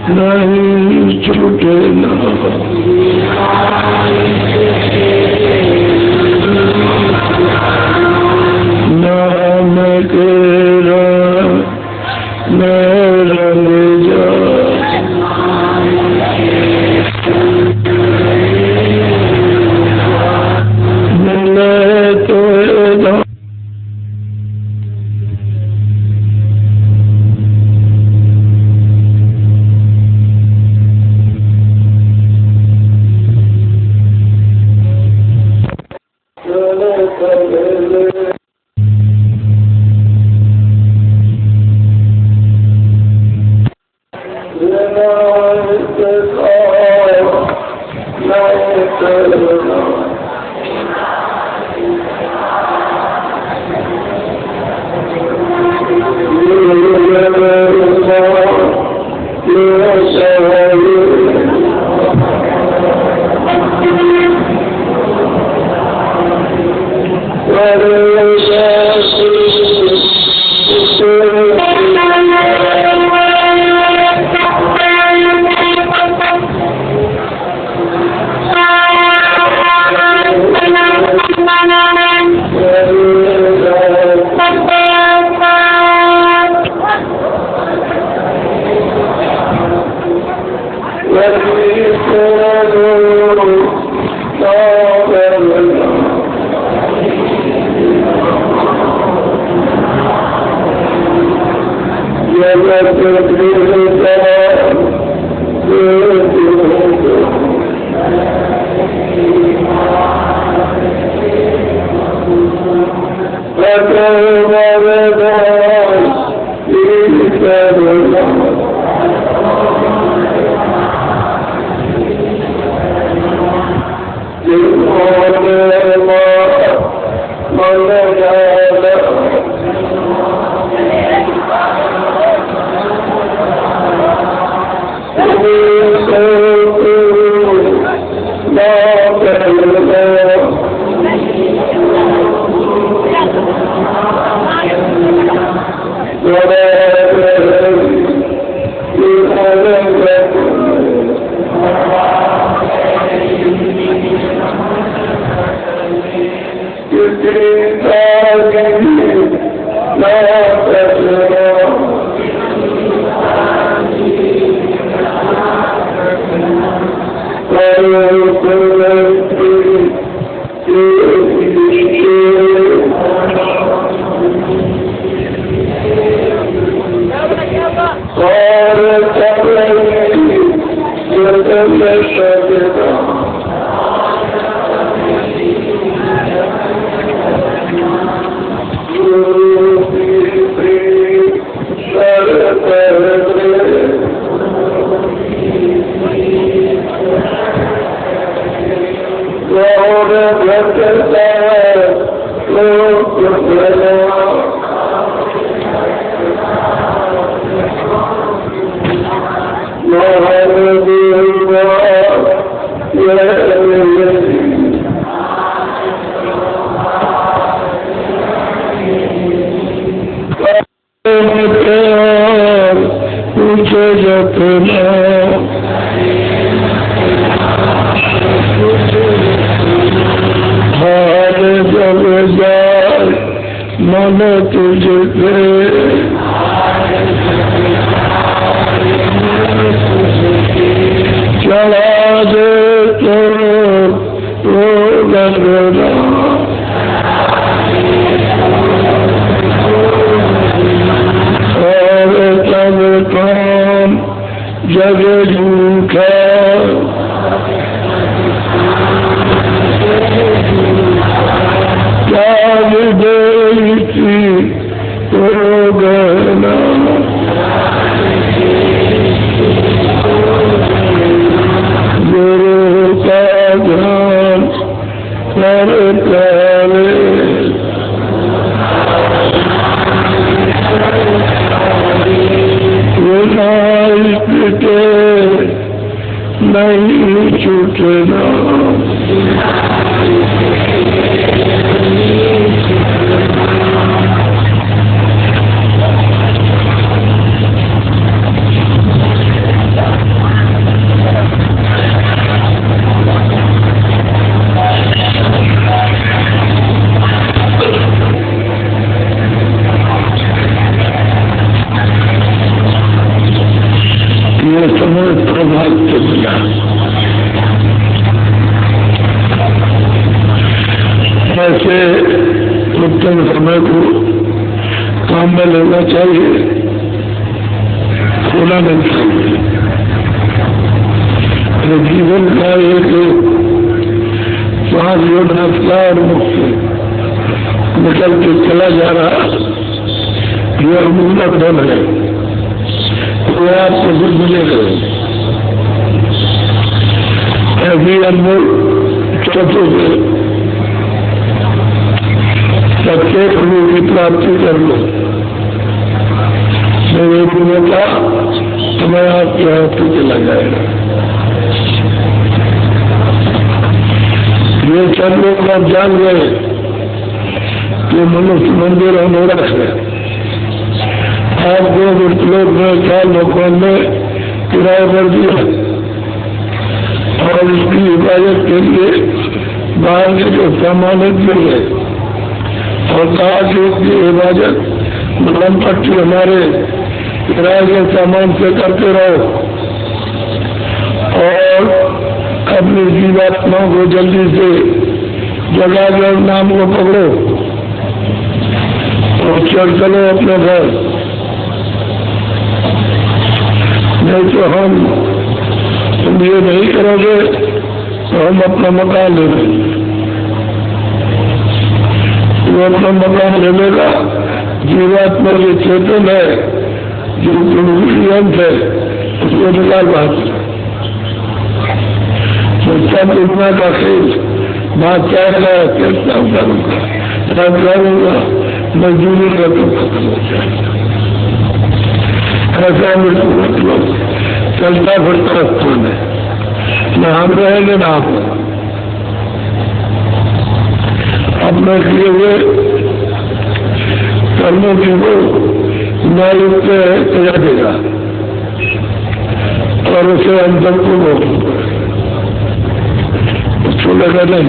नहीं छूटे ना नाम तेरा मेरा ले जा मिले तो Let it go. निर्णय लेना चाहिए, होना नहीं चाहिए। जीवन का एक 5 योजना और मुक्त निकल के चला जा रहा, यह अमूल्य धन है, तो आपको कुछ मिलेगा। ऐसी अनमोल चतुर सच्चे प्रभु की प्राप्ति कर लो। मेरे गुरु का समय आपके हाथ से चला जाएगा। ये सब लोग आप जान गए कि मनुष्य मंदिर अनोरक है। आपको मृतलोक में 4 लोगों ने किराए पर दिया और उसकी हिफाजत के लिए बाहर के जो सामान दिए गए और कहा कि उसकी हिफाजत मलम पट्टी हमारे किराए के सामान से करते रहो और अपनी जीवात्मा को जल्दी से जगह नाम को पकड़ो और चल चलो अपने घर, नहीं तो हम ये नहीं करोगे तो हम अपना मकान ले लेंगे। वो अपना मकान ले लेगा, जीवात्मा जो चेतन है, जो अंत है, उसको निकाल पाते। सब दुनिया का खेल बात चाहेगा, चलता करूंगा, मजदूरी का तो खत्म हो जाएगा। ऐसा मृत्यु चलता फिरता स्थान है, न हम रहेंगे न आप। अपने किए हुए कर्मों की वो न्यायुक्त सजा देगा और उसे अंतर को छोड़ेगा नहीं।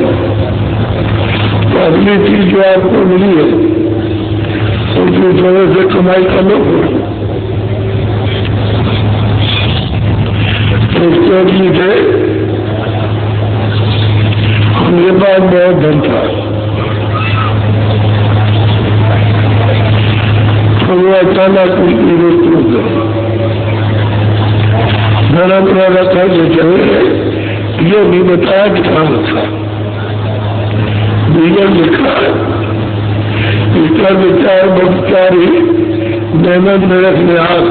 तो अगली चीज जो आपको मिली है उसकी थोड़े से कमाई कर लो। उसके थे उनके पास बहुत धन था, तो वो अचानक उनकी मृत्यु हो गई। मैंने अपना रखा जो चले ये नहीं बताया कि कहाँ रखा, बीजन लिखा है। इसका विचार बहुचारी मेहनत में रखने हाथ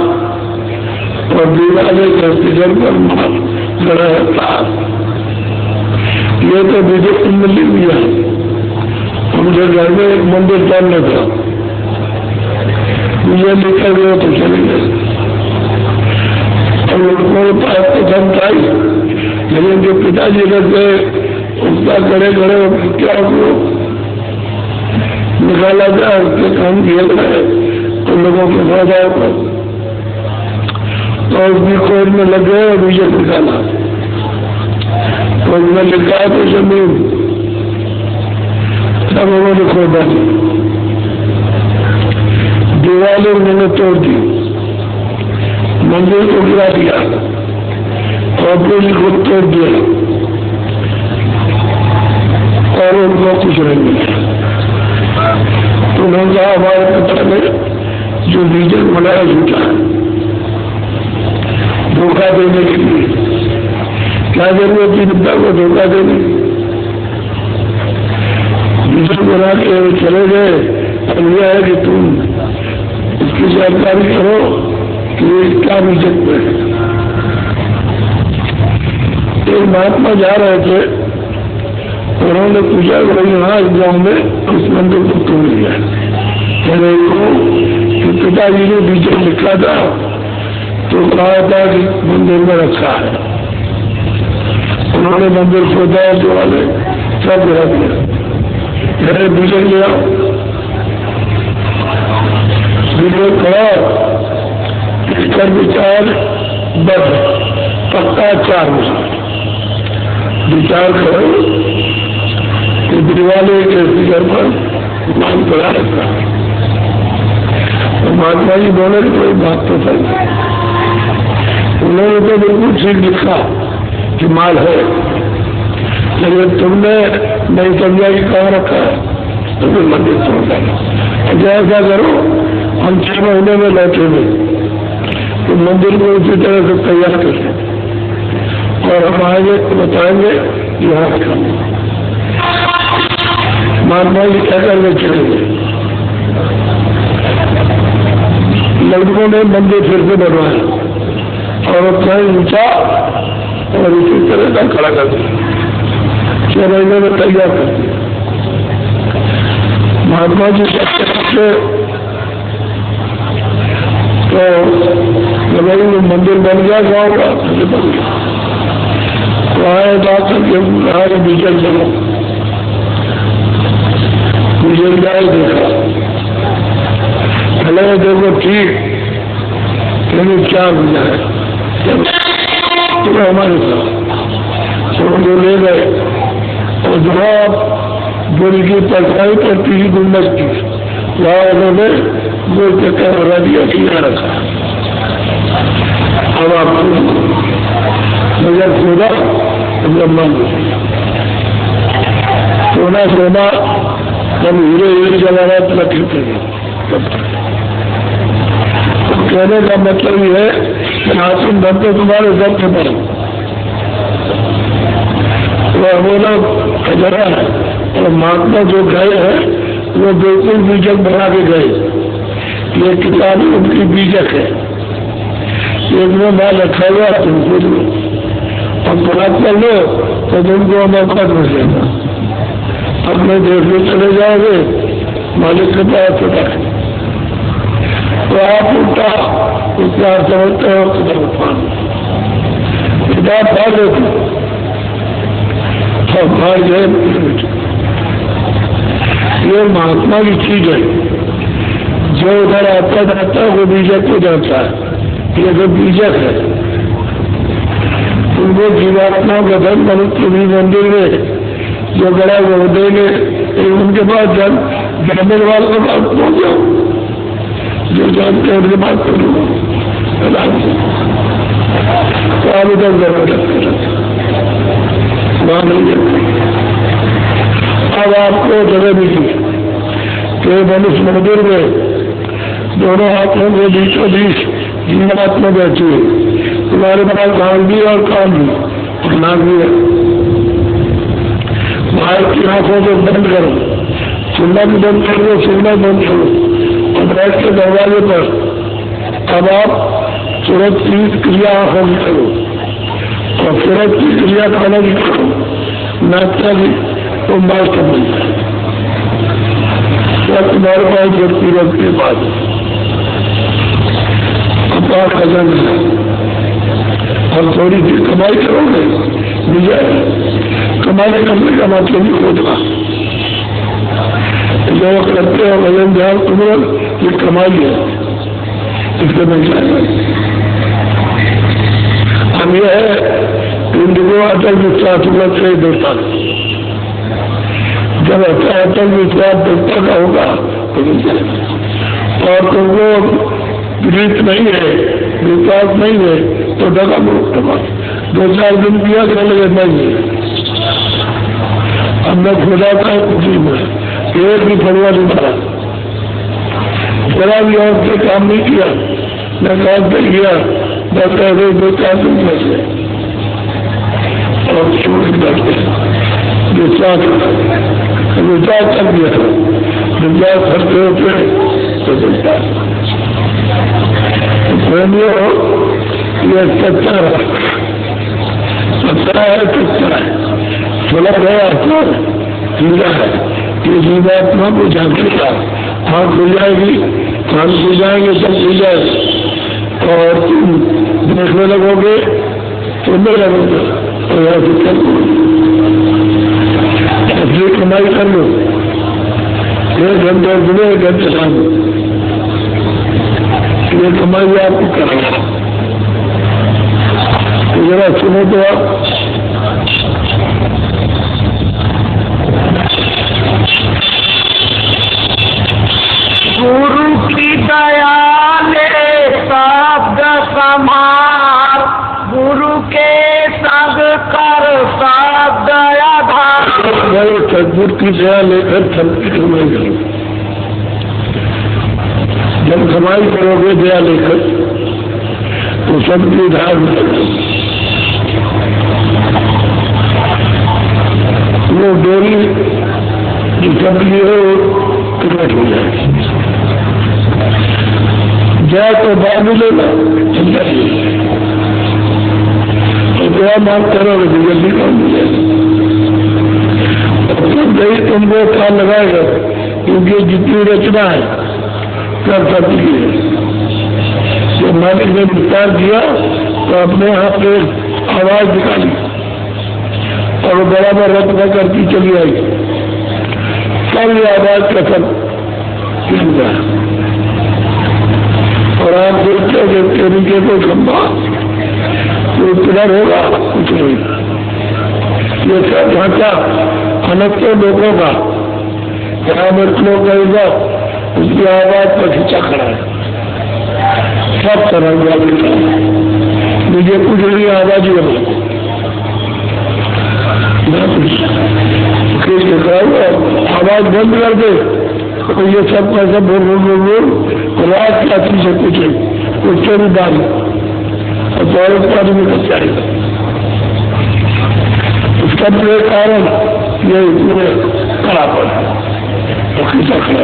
और दीवाले का फिगर पर गड़ा था। ये तो विजय मिली दिया, उनके घर में एक मंदिर डालने था, ये निकल गए तो चले गए और उनको पास तो धमकाई। लेकिन जो पिताजी रहते उसका गड़े गड़े क्या को निकाला जाए, उसके काम किया जाए तो लोगों को फायदा होगा। तो उसकी खोज में लगे और विजय निकाला। खोज में लिखा तो जमीन सब उन्होंने खोदा, दीवारें उन्होंने तोड़ दी, मंदिर को गिरा दिया और पुल को तोड़ दिया और उनको कुछ नहीं मिला। तो उन्होंने कहा हमारे पिता ने जो रीजन बनाया झूठा है, धोखा देने के लिए। क्या जरूरत थी पिता को धोखा देने? रीजन बना के चले गए। अब यह है कि तुम इसकी जानकारी करो कि क्या रीजन पे है। एक महात्मा जा रहे थे, उन्होंने पूछा कि यहाँ इस गाँव में उस मंदिर को तोड़ लिया। मेरे को पिताजी ने बीच लिखा था तो कहा था कि मंदिर में रखा है। उन्होंने मंदिर खोदा जो वाले सब गिरा दिया। मेरे बीच लिया कहा इसका विचार बस पक्का 4 विचार करो कि दिवाली के फिगर पर मान पड़ा रहता है। तो महात्मा जी बोले कोई बात तो सही। उन्होंने तो बिल्कुल ठीक लिखा कि माल है, लेकिन तुमने नहीं समझा कि कहाँ रखा है, तो फिर मंदिर छोड़ देना। ऐसा करो हम 6 महीने में लौटेंगे, तो मंदिर को उसी तरह से तैयार करें और हम आएंगे तो बताएंगे यहाँ का महात्मा जी क्या करके चलेंगे। लड़कों ने मंदिर फिर से बनवाया और अपना ऊंचा और इसी तरह का खड़ा कर दिया, 6 महीने में तैयार कर दिया। महात्मा जी से तो भाई वो मंदिर बन गया गाँव का, बन गया तो आए बात करके बीजल चलो, बीजल जाए देखा, भले देखो ठीक लेकिन क्या मिला है तुम्हें हमारे साथ जो ले गए और जवाब बुरी की परछाई पर 3 गुम्बद की वहाँ उन्होंने वो चक्कर बना दिया, किया रखा। अब आपको नजर खोदा ब्रह्मांड सोना सोना जब हीरे हीरे जमाना तरक्की करें। तो कहने का मतलब ये है कि हासिल दम तो तुम्हारे दम से पड़े, वो लोग खजरा है और महात्मा जो गए हैं वो बिल्कुल बीजक बना के गए। ये किताब उनकी बीजक है, एक में माल रखा हुआ तुम खुद लो और प्राप्त कर लो तो तुमको मौका मिलेगा। अपने देश में चले जाओगे मालिक के पास चला तो आप उल्टा उपचार समझते हो किताब पा लेते तो भाई गए। ये महात्मा की चीज है, जो उधर आता जाता है वो बीजक को जाता है, ये जो बीजक है उनको जीवात्मा गठन मनुष्य भी मंदिर में जो बड़ा वो देंगे उनके पास जानने वालों के पास पहुंच जाओ, जो जानते हैं उनके पास पहुंचो तो आप इधर जरूरत वहां नहीं जाते। अब आपको जगह मिली कि मनुष्य मंदिर में दोनों हाथों के बीचों बीच जीवात्मा बैठी है, तुम्हारे पास गांव भी और काम भी और नाक भी है। बाहर की आंखों को बंद करो, सुनना भी बंद कर दो, सुनना बंद करो और बैठ के दरवाजे पर अब आप तुरंत की क्रिया आंखों की करो और तुरंत की क्रिया खाना की करो, नाचना भी तो मार कर मिल जाए। क्या तुम्हारे पास व्यक्ति रख के बाद अपार खजाना है और थोड़ी सी कमाई करोगे विजय। कमाई करने का मतलब नहीं होता, जो करते हो भजन ध्यान तुमरन ये कमाई है, इससे मिल जाएगा। हम यह है इंद्रियों अटल विश्वास से देता, जब अच्छा अटल विश्वास देवता का होगा तो मिल जाएगा। और तुमको प्रीत नहीं है, विश्वास नहीं है तो डगा मुक्त 2-4 दिन किया कर लगे नहीं है। हमने खोजा था खुशी में एक भी फड़वा नहीं पड़ा, जरा भी और से काम नहीं किया, न काम से किया, बस ऐसे 2-4 दिन में से और छोड़ बैठे विश्वास कर दिया था। विश्वास करते होते तो विश्वास प्रेमियों ये सच्चा है, सच्चा है, सच्चा है, सुना गया तो जीवा है। ये जीवात्मा को जानते का आँख खुल जाएगी, कान खुल जाएंगे, सब खुल जाएगा और तुम देखने लगोगे सुनने लगोगे और यहाँ से कर असली कमाई कर लो। 1 घंटे सुबह 1 घंटे शाम ये कमाई आपको करेगा। तो जरा सुनो तो आप गुरु की दया ले शब्द समार, गुरु के संग कर शब्द आधार। सदगुरु की दया लेकर संकट में गए, जब कमाई करोगे दया लेकर तो सबकी धार वो डोरी जो सबकी हो कन्वर्ट हो जाएगी। जय तो बाद मिलेगा तो दया मांग करोगे तो जल्दी काम मिलेगा। जब नहीं तुमको काम लगाएगा क्योंकि जितनी रचना है कर सकती है। जब मालिक ने विस्तार किया तो अपने हाथ पे आवाज निकाली और वो बराबर रत्न करती चली आई। सब ये आवाज का सब सुनता है और आप देखते हो कि तरीके को खंभा तो पिलर होगा कुछ नहीं। ये सब ढांचा अनक्तों लोगों का ग्रामीण लोग कहेगा उसकी आवाज पर खींचा खड़ा है। सब तरह मुझे कुछ नहीं आवाज ही आवाज बंद कर दे तो ये सब का सब बोल रात रात्रि से पूछे उससे भी डाल और दौलत पानी में कब जाएगा। उसका पूरे कारण ये पूरे खड़ा पड़ा और खींचा खड़ा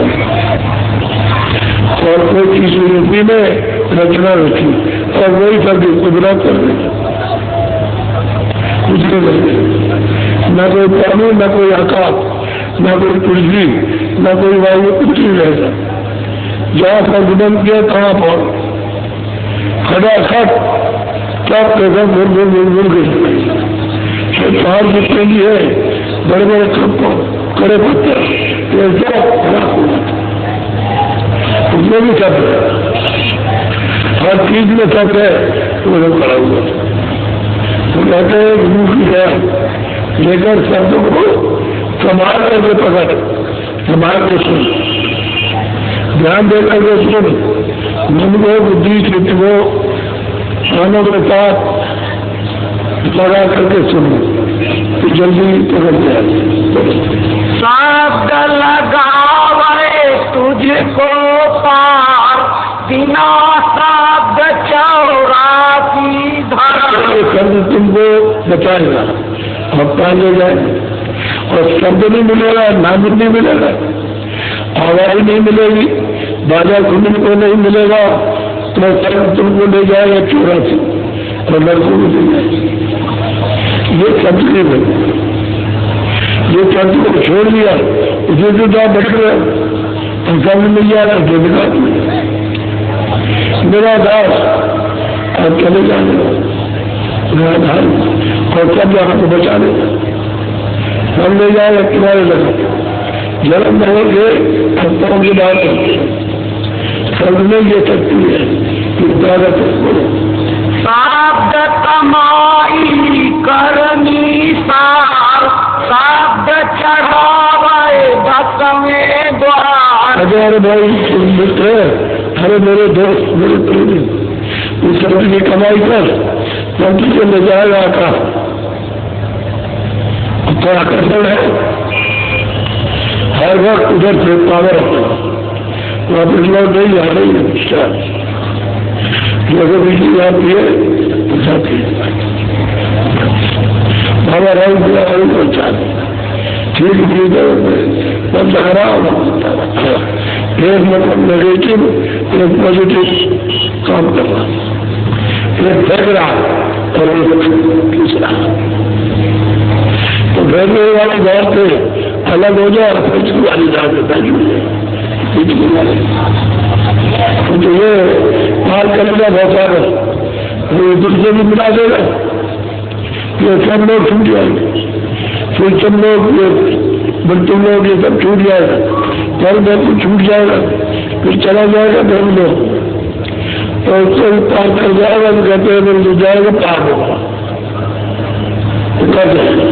और कोई चीज यूपी में रचना रखी और वही सब कुदरत कर रही कुछ नहीं लगे। न कोई पानी न कोई आकाश न कोई पृथ्वी न कोई वायु कुछ नहीं रहेगा। जहाँ पर गुणन किया कहाँ पर खटाखट सब कैसा गुड़ गए पहाड़ जितने भी है बड़े बड़े कड़े पत्थर उसमें भी सब है। हर चीज में सब है तो वो खड़ा हुआ तो कहते हैं गुरु की है लेकर शब्दों को संभाल करके पकड़ संभाल के सुन ध्यान दे करके सुन मन को बुद्धि चित्त को कानों के साथ लगा करके सुन तो जल्दी पकड़ जाए। शब्द लगावे तुझको पार बिना शब्द चौरासी धार। शब्द तुमको बचाएगा और पाले जाए और शब्द नहीं मिलेगा नाम नहीं मिलेगा आवाज नहीं मिलेगी बाजा खुलने को नहीं मिलेगा तो शब्द तुमको ले जाएगा 84 और लड़कों को ले जाएगा। ये शब्द नहीं मिले ये शब्द को छोड़ दिया उसे तो क्या बैठ गया तो शब्द मिल जाएगा देवदास मेरा दास और चले जाने मेरा धान और सब जगह को बचा लेगा हम ले जाएगा किनारे लगा जन्म रहेंगे हफ्तों की बात शब्द में ये शक्ति है कि ताकत शब्द कमाई करनी सार शब्द चढ़ावे 10वें द्वार। अरे भाई मित्र अरे मेरे दोस्त मेरे प्रेमी इस शब्द की कमाई कर शब्द से ले जाएगा का तो आकर्षण है हर वक्त उधर से पावर वापस लौट नहीं आ रही है जैसे बिजली आती है जाती है बाबा राव पहुंचा ठीक ठीक बंद हरा एक मतलब नेगेटिव एक पॉजिटिव काम करना एक फेंक रहा और एक तीसरा तो फेंकने वाले दौर से अलग हो जाए और पिछली वाली दौर से बैठ जाए तो ये माल करेगा बहुत सारा वो दूसरे भी मिला देगा ये सब लोग छूट जाएंगे फिर सब लोग ये बच्चे लोग ये सब छूट जाएगा घर बिल्कुल छूट जाएगा फिर चला जाएगा धर्म लोग तो उससे पार कर जाएगा तो कहते हैं मिल जाएगा पार होगा कर जाएगा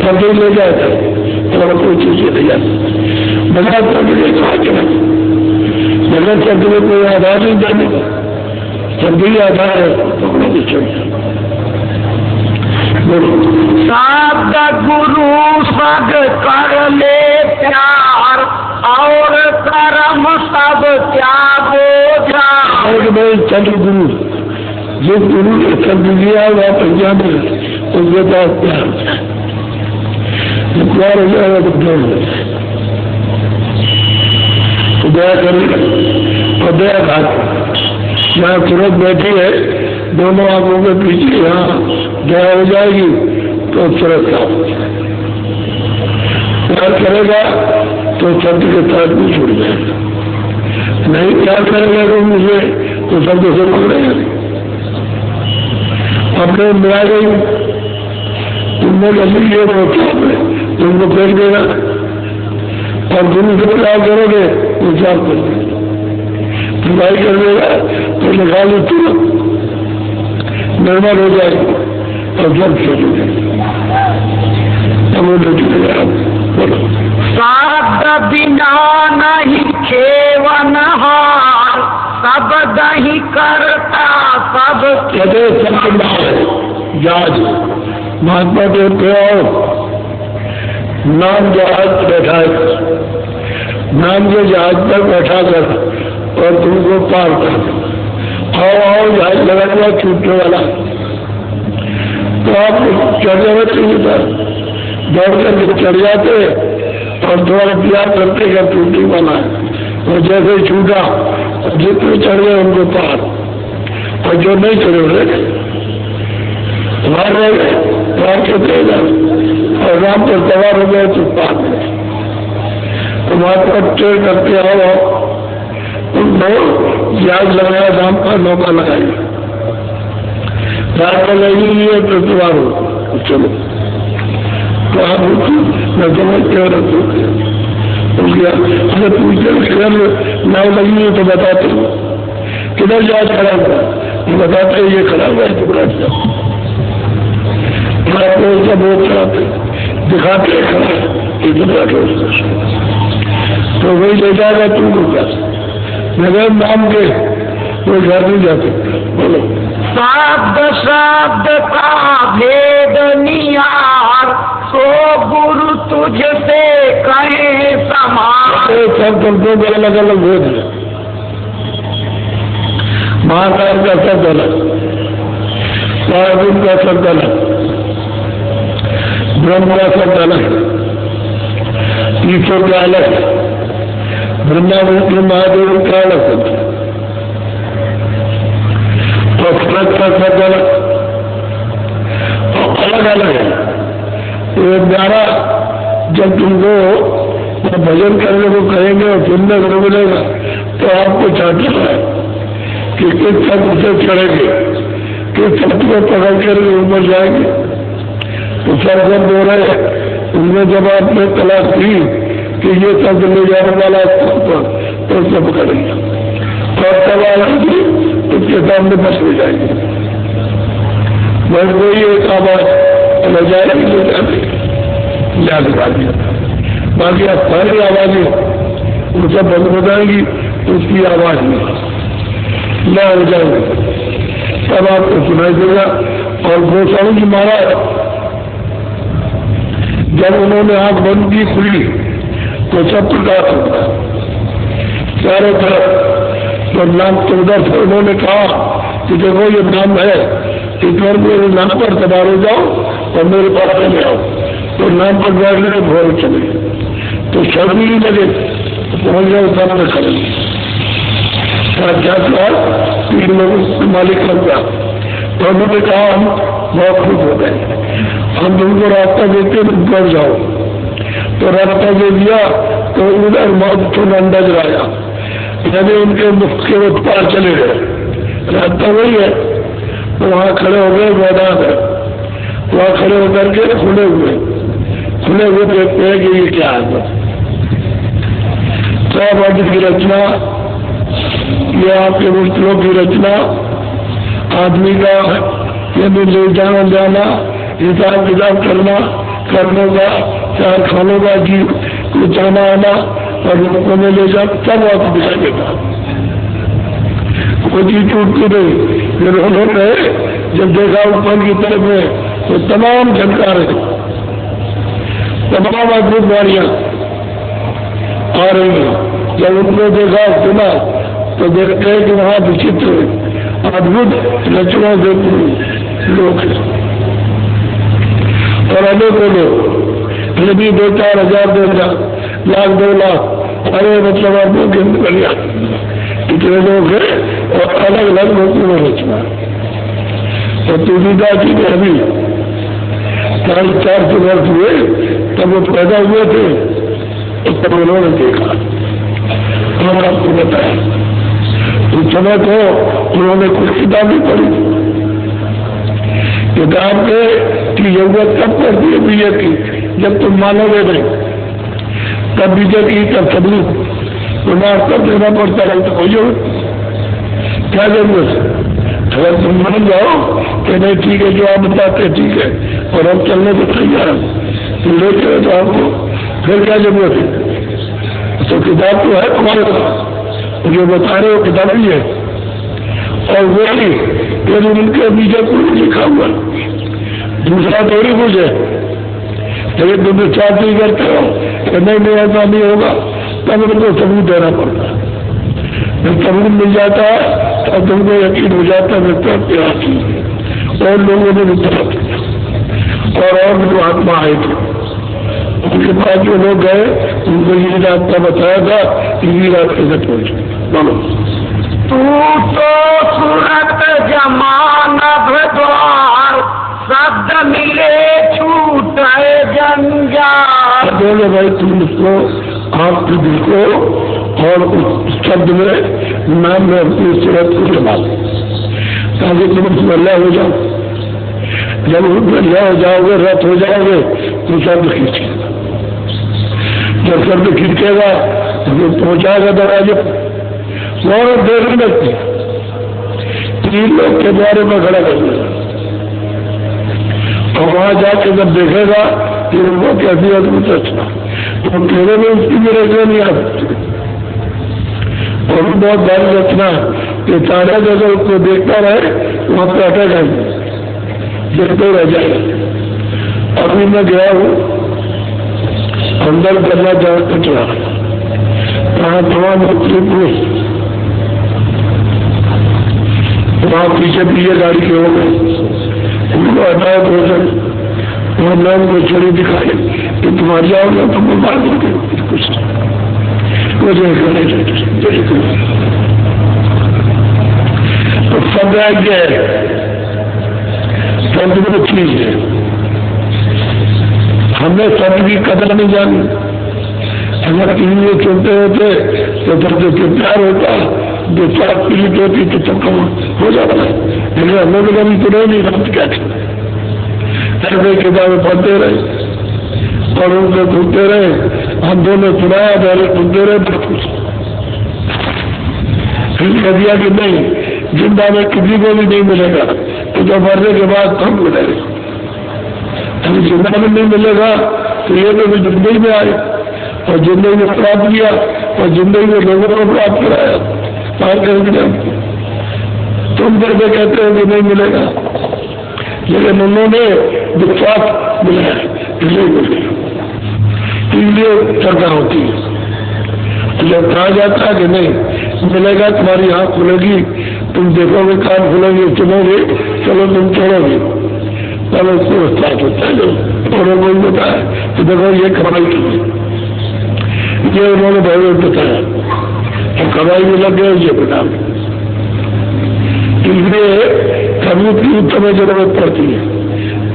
फंसे ले जाएगा और कोई चीज ले जाता बगैर फंसे कहा चला बगैर शब्द में कोई आधार नहीं जाने का शब्द ही आधार है तो शब्द गुरु सद कर ले प्यार और कर्म धर्म सब त्यागो जाओ। भाई चंद्र गुरु, जिस गुरु ने शब्द दिया वह पंजाबी उनके पास प्यार हो जाएगा तो ढूंढ तो दया करेगा और दया घाट यहाँ तुरंत बैठी है, दोनों आंखों के पीछे यहाँ दया हो जाएगी तो तुरंत प्यार करेगा तो शब्द के साथ भी छूट जाएगा, नहीं प्यार करेगा तो मुझे तो शब्द से पकड़ेगा नहीं। अपने मिला गई तुमने गलती ये रोका तुमको फेंक देगा और गुरु से प्यार करोगे तो क्या कर बुराई कर देगा तो लगा लो तुरंत निर्मल हो जाएगी और जब चले बोलो शब्द बिना नहीं खेवन हार, शब्द ही करता सब। कहते शब्द है जहाज, महात्मा कहते हो नाम जहाज बैठा है, नाम के जहाज पर बैठा कर और तुमको पार कर आओ जहाज लगा हुआ छूटने वाला तो आप चढ़ जाना चाहिए था, दौड़ कर चढ़ जाते और थोड़ा प्यार करते का टूटने वाला है और जैसे ही छूटा जितने चढ़ गए उनको पार और जो नहीं चढ़े रहे वहां रह गए राम के तेज और राम पर सवार हो गए तो पार तो वहां पर ट्रेन करते आओ उनको याद लगाया राम का नौका लगाया राम का लगी है तो सवार हो चलो तो आप मैं समझ के अगर पूछते किधर नाव लगी है तो बताते किधर जहाज खड़ा हुआ बताते ये खड़ा हुआ है टुकड़ा से बहुत चढ़ाते दिखाते खड़ा है टुकड़ा तो वही ले जाएगा तुमको क्या नगर नाम के वो घर नहीं जा सकता। बोलो शब्द शब्द का भेद निहार, सो गुरु तुझसे कहे समान। सब शब्दों के अलग अलग भेद है, महाकाल का शब्द अलग, सार्वजनिक का शब्द अलग, ब्रह्म का शब्द अलग, ईश्वर का अलग, ब्रह्मा विष्णु महादेव का अलग शब्द और फर्क का शब्द अलग और अलग अलग है। ये द्वारा जब तुमको भजन करने को कहेंगे और सुनने को मिलेगा तो आपको चाहता है कि किस शब्द से चढ़ेंगे, किस शब्द को पकड़ कर ऊपर जाएंगे। तो सब शब्द हो रहे उनमें जब आपने तलाश की कि ये शब्द ले जाने वाला तो उसको पकड़ेंगे और सवाल उसके सामने बस हो जाएंगे। बस वही एक आवाज ले जाएगी ले जाने याद दिखा दिया, बाकी आप सारी आवाजें वो सब बंद हो जाएंगी उसकी आवाज में न हो जाएगी तब आपको सुनाई देगा। और गोस्वामी जी महाराज जब उन्होंने आंख बंद की खुली तो सब प्रकाश होता चारों तरफ तो नाम तो उधर से उन्होंने कहा कि देखो ये नाम है, ईश्वर मेरे नाम पर सवार हो जाओ और मेरे पास चले आओ। तो नाम पर बैठने के भोर चले तो शर्म ही लगे तो पहुंच गए सामने खड़े तीन लोग मालिक बन गया। तो उन्होंने कहा हम बहुत खुश हो गए, हम तुमको रास्ता देते तुम कर जाओ। तो रास्ता दे दिया तो उधर बहुत थोड़ा अंदाज आया, यानी उनके मुख के वो पार चले गए, रास्ता वही है। तो वहाँ खड़े हो गए, मैदान है वहाँ खड़े होकर के खुले हुए देखते हैं कि ये क्या है। सब आदि की रचना, ये आपके मुश्किलों की रचना, आदमी का यदि ले जाना हिसाब किताब करने का चार खानों का जी कुछ आना आना और लोगों में ले जा सब आपको दिखाई देगा। कोई चीज टूटती नहीं। फिर उन्होंने जब देखा ऊपर की तरफ में तो तमाम झनकार है, तमाम अद्भुत वारियां आ रही हैं जब उनको देखा सुना तो देखते हैं कि वहां विचित्र अद्भुत लक्षणों से लोग और अनेकों लोग यदि 2-4 हजार 2 लाख 2 लाख अरे मतलब आपको गिनती कर लिया इतने लोग हैं और अलग अलग लोगों में रचना। और तुलसीदास जी ने अभी 400 वर्ष हुए तब वो पैदा हुए थे तब उन्होंने देखा और आपको बताया। उस समय को उन्होंने कुछ किताब भी पढ़ी। किताब की जरूरत कब पड़ती है बीजे की? जब तुम मानोगे नहीं तब बीजे की तब सबूत प्रमाण कब देना पड़ता है तो कोई क्या जरूरत है? अगर तुम मान जाओ कि नहीं ठीक है जो आप बताते ठीक है और हम चलने को तैयार तो ले चले तो आपको फिर क्या जरूरत है? तो किताब तो है तुम्हारे पास जो बता रहे हो किताब ही है और वही यदि उनके बीजे कोई लिखा हुआ दूसरा थोड़ी कुछ है। लेकिन तुम विचार नहीं करते हो कि नहीं ऐसा नहीं होगा तब उनको सबूत देना पड़ता है। जब सबूत मिल जाता है तब तुमको यकीन हो जाता है व्यक्ति और लोगों ने विचार और जो आत्मा आए थे उनके पास जो लोग गए उनको ये रास्ता बताया था इसी रास्ते से पहुंचे। बोलो तू तो सूरत जमाना द्वार शब्द मिले छूटे जंजाल। बोले भाई तुम उसको आपके दिल को और उस शब्द में नाम में अपनी सूरत को संभाल ताकि तुम उसमें लय हो जाओ। जब उसमें लय हो जाओगे रथ हो जाओगे तो शब्द खींचेगा। जब शब्द खींचेगा तो पहुंचाएगा दरवाजे और देर नहीं लगती 3 लोग के द्वारे में खड़ा कर देगा और वहां जाके जब देखेगा कि उनको कैसी अद्भुत रचना तो तेरे में उसकी भी रचना नहीं आ सकती। और बहुत भारी रचना कि सारे जगह उसको देखता रहे वहां पर अटक आएंगे देखते रह जाएगा। अभी मैं गया हूँ अंदर करना जहाँ कचरा कहाँ तमाम पुरुष वहाँ पीछे पीछे गाड़ी के हो गए उनको हटाया भोजन वहाँ मैं उनको छड़ी दिखाई कि तुम्हारी आओगे तुमको मार देंगे कुछ तो सब राज्य है संत में चीज है। हमने संत की कदर नहीं जानी। अगर टीवी चलते होते तो फिर जो प्यार होता जो चार पीड़ित होती तो सबका हो जाता है। लेकिन हम लोग कभी तो नहीं समझ क्या थे किताबें पढ़ते रहे और उनको ढूंढते रहे। हम दोनों सुनाया पहले सुनते रहे बहुत कुछ फिर कह दिया कि नहीं जिंदा में किसी को भी नहीं मिलेगा तो जो मरने के बाद हम मिलेगा। अभी जिंदा में नहीं मिलेगा तो ये तो जिंदगी में आए और जिंदगी में प्राप्त किया और जिंदगी में लोगों को प्राप्त कराया पार करके तुम करके कहते हो कि नहीं मिलेगा लेकिन उन्होंने विश्वास मिला इसलिए चर्चा होती है। जब कहा जाता है कि नहीं मिलेगा तुम्हारी आंख खुलेगी तुम देखोगे कान खुलेंगे सुनोगे चलो तुम छोड़ोगे तब उसको स्टार्ट होता है। और कोई बताया कि देखो ये कमाई की ये उन्होंने बहुत बताया और कमाई में लग गया ये बता। इसलिए सबूत की उत्तम जरूरत पड़ती है।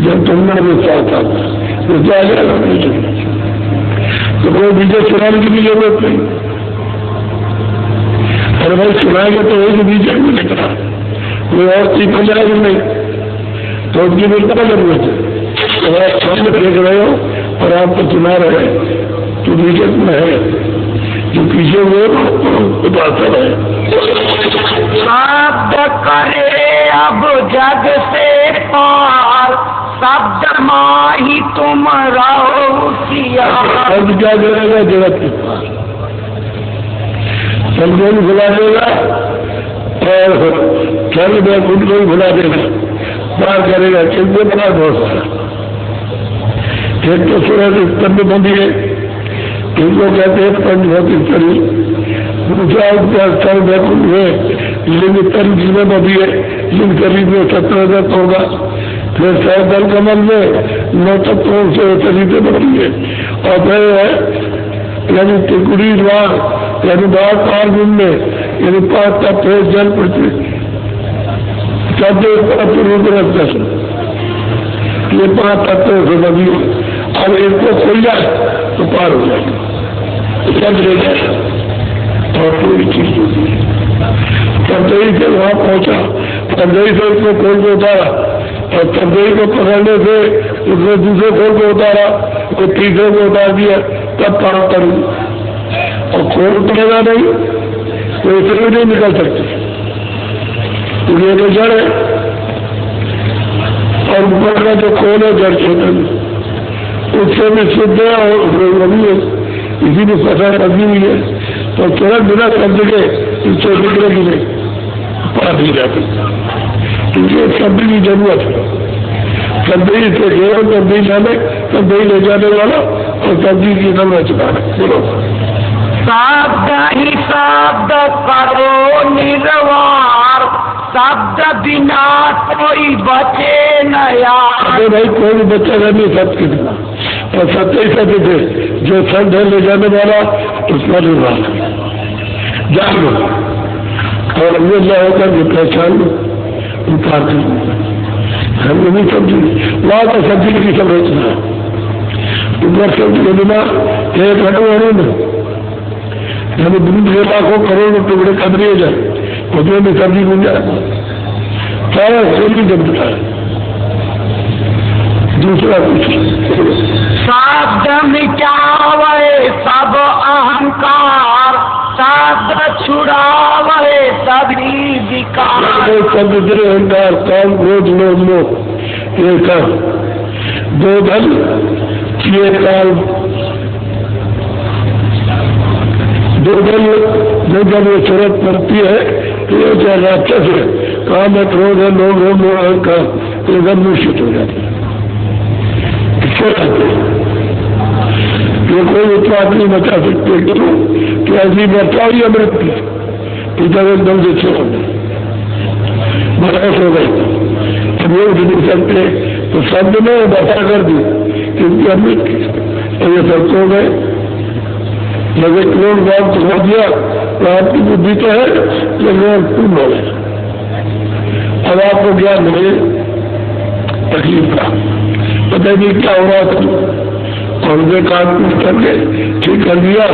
जब तुमने विश्वास आता तो क्या जाएगा नहीं तो कोई बीजे चुनाने की भी जरूरत नहीं। अरे भाई चुनाएंगे तो एक बीजे भी निकला कोई और चीज हो जाएगी नहीं तो उसकी भी क्या जरूरत है। तो आप सामने देख रहे हो और आपको चुना रहे तो बीजे में है जो पीछे हुए उदासर है। शब्द करे अब जग से पार शब्द माही तुम रहो शब्द क्या करेगा जगत के पास शब्द को भी भुला देगा और चल बैकुंठ को भी भुला देगा पार करेगा। किसके पास बहुत सारा एक तो सूरज स्तंभ बंदी है इनको कहते हैं पंचभौतिक शरीर दूसरा स्थल देखो हुए लिंग तन जीवन अभी है, लिंग शरीर में 17 होगा। फिर सहदल कमल में 9 तत्वों से शरीर बनी है। और फिर यानी त्रिकुड़ी द्वार यानी बाहर 4 दिन में यानी 5 तत्व है, जल पृथ्वी ये 5 तत्वों से बनी है। अब इनको खोल जाए तो पार हो जाएगा, सब ले जाए और पूरी चीज होती है। तंदई से वहां पहुंचा, तंदई से उसको खोल के उतारा और तंदई को पकड़ने से उसने दूसरे खोल को उतारा, वो तीसरे को उतार दिया, तब पार करूं। और खोल पड़ेगा नहीं तो इसलिए नहीं निकल सकते, ये तो जड़ है। और ऊपर का जो खोल है जड़ चेतन, उससे भी शुद्ध है और वही है, इसी में फसल लगी हुई है। तो तुरंत बिना शब्द के इससे निकलेगी नहीं, पार नहीं जाती, क्योंकि शब्द की जरूरत है। शब्द ही से केवल शब्द ही जाने, शब्द ही ले जाने वाला और शब्द की नम चुकाना। बोलो शब्द ही शब्द करो निर्वार, शब्द बिना कोई बचे न यार। अरे भाई कोई भी बच्चा नहीं शब्द के बिना, और सत्य ही सत्य थे जो शब्द है ले जाने वाला उसका निर्वाह जान लो और ये न होकर के पहचान लो, उतार कर हम नहीं समझी। वहां तो सब्जी की संरचना है, ऊपर शब्द के बिना एक अणु में यानी दूध के लाखों करोड़ों टुकड़े कर दिए जाए, उसमें भी सब्जी बन जाए, सारा शरीर जमता है। दूसरा कुछ शब्द मिटावे सब अहंकार, शब्द छुड़ावे सभी विकार। शब्द अहंकार काम क्रोध लोभ मोह ये सब 2 धन ये काल 2 धन ये सूरत पड़ती है। ये जो राक्षस है काम है, क्रोध है, लोभ है, मोह अहंकार, ये सब निश्चित हो जाते हैं। ये कोई उत्पाद नहीं बचा सकते, क्यों कि ऐसी बचाओ ही अमृत की इधर एकदम से छोड़ बरस हो गई, अब ये उठ नहीं सकते। तो शब्द में बचा कर दी क्योंकि अमृत की, और ये सब हो गए लगे क्रोध भाव तो हो गया, तो आपकी बुद्धि तो है लेकिन पूर्ण हो गया। अब आपको ज्ञान मिले तकलीफ का, पता नहीं क्या हो रहा था, और उसे काट करके ठीक कर दिया।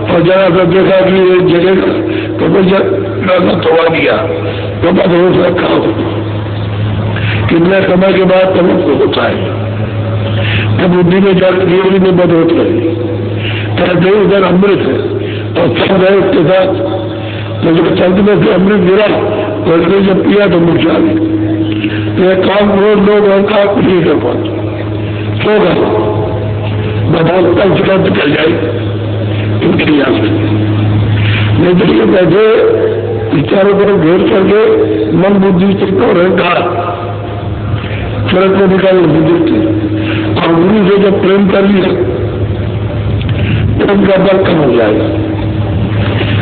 और जरा सा देखा कि एक जगह तो तोड़ा दिया, तो बस हो रखा हो, कितने समय के बाद तब उसको होता है, तब बुद्धि में जाकर जीवनी में बद होती है। कहते उधर अमृत है और सब है उसके साथ, तो जब शब्द में से अमृत गिरा तो उसने जब पिया तो मुझे आ गई। ये काम रोज लोग अहंकार कुछ नहीं कर पाते, सो गए बहुत कल से निकल जाए इनकी यहाँ से। नहीं तो ये बैठे विचारों को घेर करके मन बुद्धि चित्त और अहंकार सड़क में निकाल बुद्धि और गुरु से जब प्रेम कर लिया तो उनका बल कम हो जाएगा।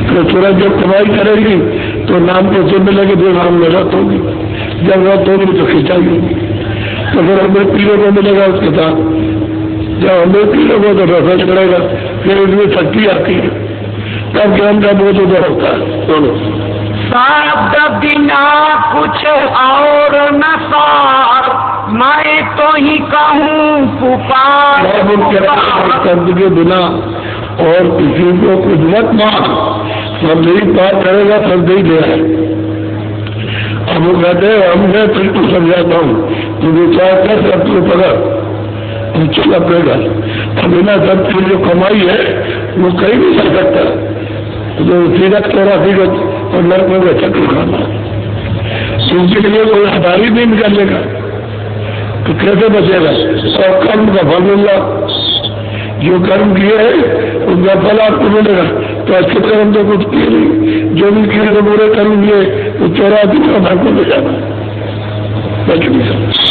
तो सूरज जब कमाई करेगी तो नाम को सुनने लगे तो नाम में रत होगी, जब रत होगी तो खिंचाई होगी, तो फिर हमें पीने को मिलेगा उसके साथ। जब हमें पीने को तो रसा चढ़ेगा, फिर उसमें शक्ति आती है, तब ज्ञान का बोध उधर होता है। दोनों शब्द बिना कुछ और न सार, मैं तो ही कहूँ पुकार। शब्द के बिना और किसी को कुछ मत मान, शब्द ही बात करेगा, शब्द ही दे है। अब वो कहते हैं हमने फिर तो समझाता हूँ, तो विचार कर शब्द को पकड़ चला पड़ेगा। अब बिना शब्द की जो कमाई है वो कहीं नहीं कर सकता, जो सीरत 84 और लड़कों का चक्र खाना, उसके लिए कोई हदारी नहीं निकालेगा तो कैसे बचेगा। और कर्म का फल मिलना, जो कर्म किए है उनका फल आपको मिलेगा। तो अच्छे कर्म तो कुछ किए नहीं, जो भी किए तो बुरे कर्म किए तो 84 का भाग में जाना बच नहीं सकता।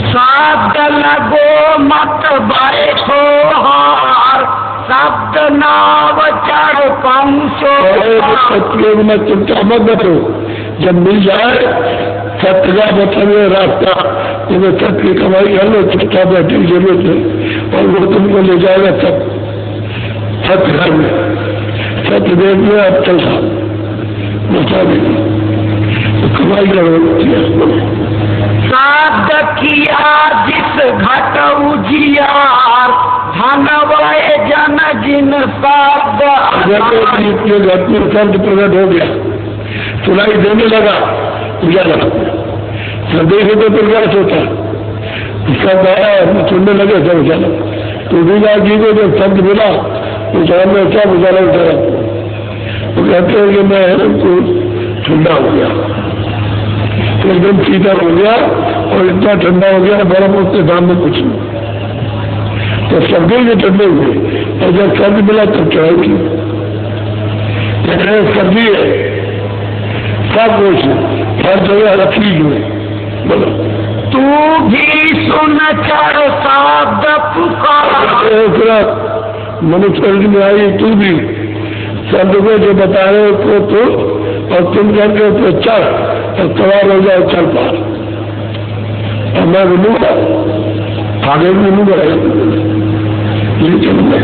शब्द लगो मत बैठो हार, शब्द नाव चढ़ पहुँचो। सत्य में चिंता मत करो, जब मिल जाए सत्य का मतलब रास्ता, तुम्हें सत्य की कमाई कर लो, चिंता बैठने की जरूरत है, और वो तुमको ले जाएगा सब सत्य घर में। सत्य देख में अब चलता बचा देगी, तो कमाई करो। साध किया जिस घट उजियार, धन वह जन जिन शब्द। इतने घट में शब्द प्रकट हो गया, सुनाई देने लगा, उजाला संदेश तो प्रकाश होता, शब्द आया सुनने लगे सब उजाला। तो दूसरा जी को जब शब्द मिला तो सामने सब उजाला उठाया। वो कहते हैं कि मैं उनको ठंडा हो गया, एकदम शीतल हो गया और इतना ठंडा हो गया बर्फ उसके सामने कुछ नहीं। तो शब्द ही ठंडे हुए, और जब शब्द मिला तब चढ़ाई की। सर्दी है, सब कुछ हर जगह रखी हुई। बोलो तू भी सुन चढ़ शब्द पुकार। मनुष्य में आई, तू भी शब्द को जो बता रहे उसको तो, और तुम करके उसको चढ़ और सवार हो जाओ, चल पार। और मैं मिलूंगा, आगे भी मिलूंगा, ये चलूंगा।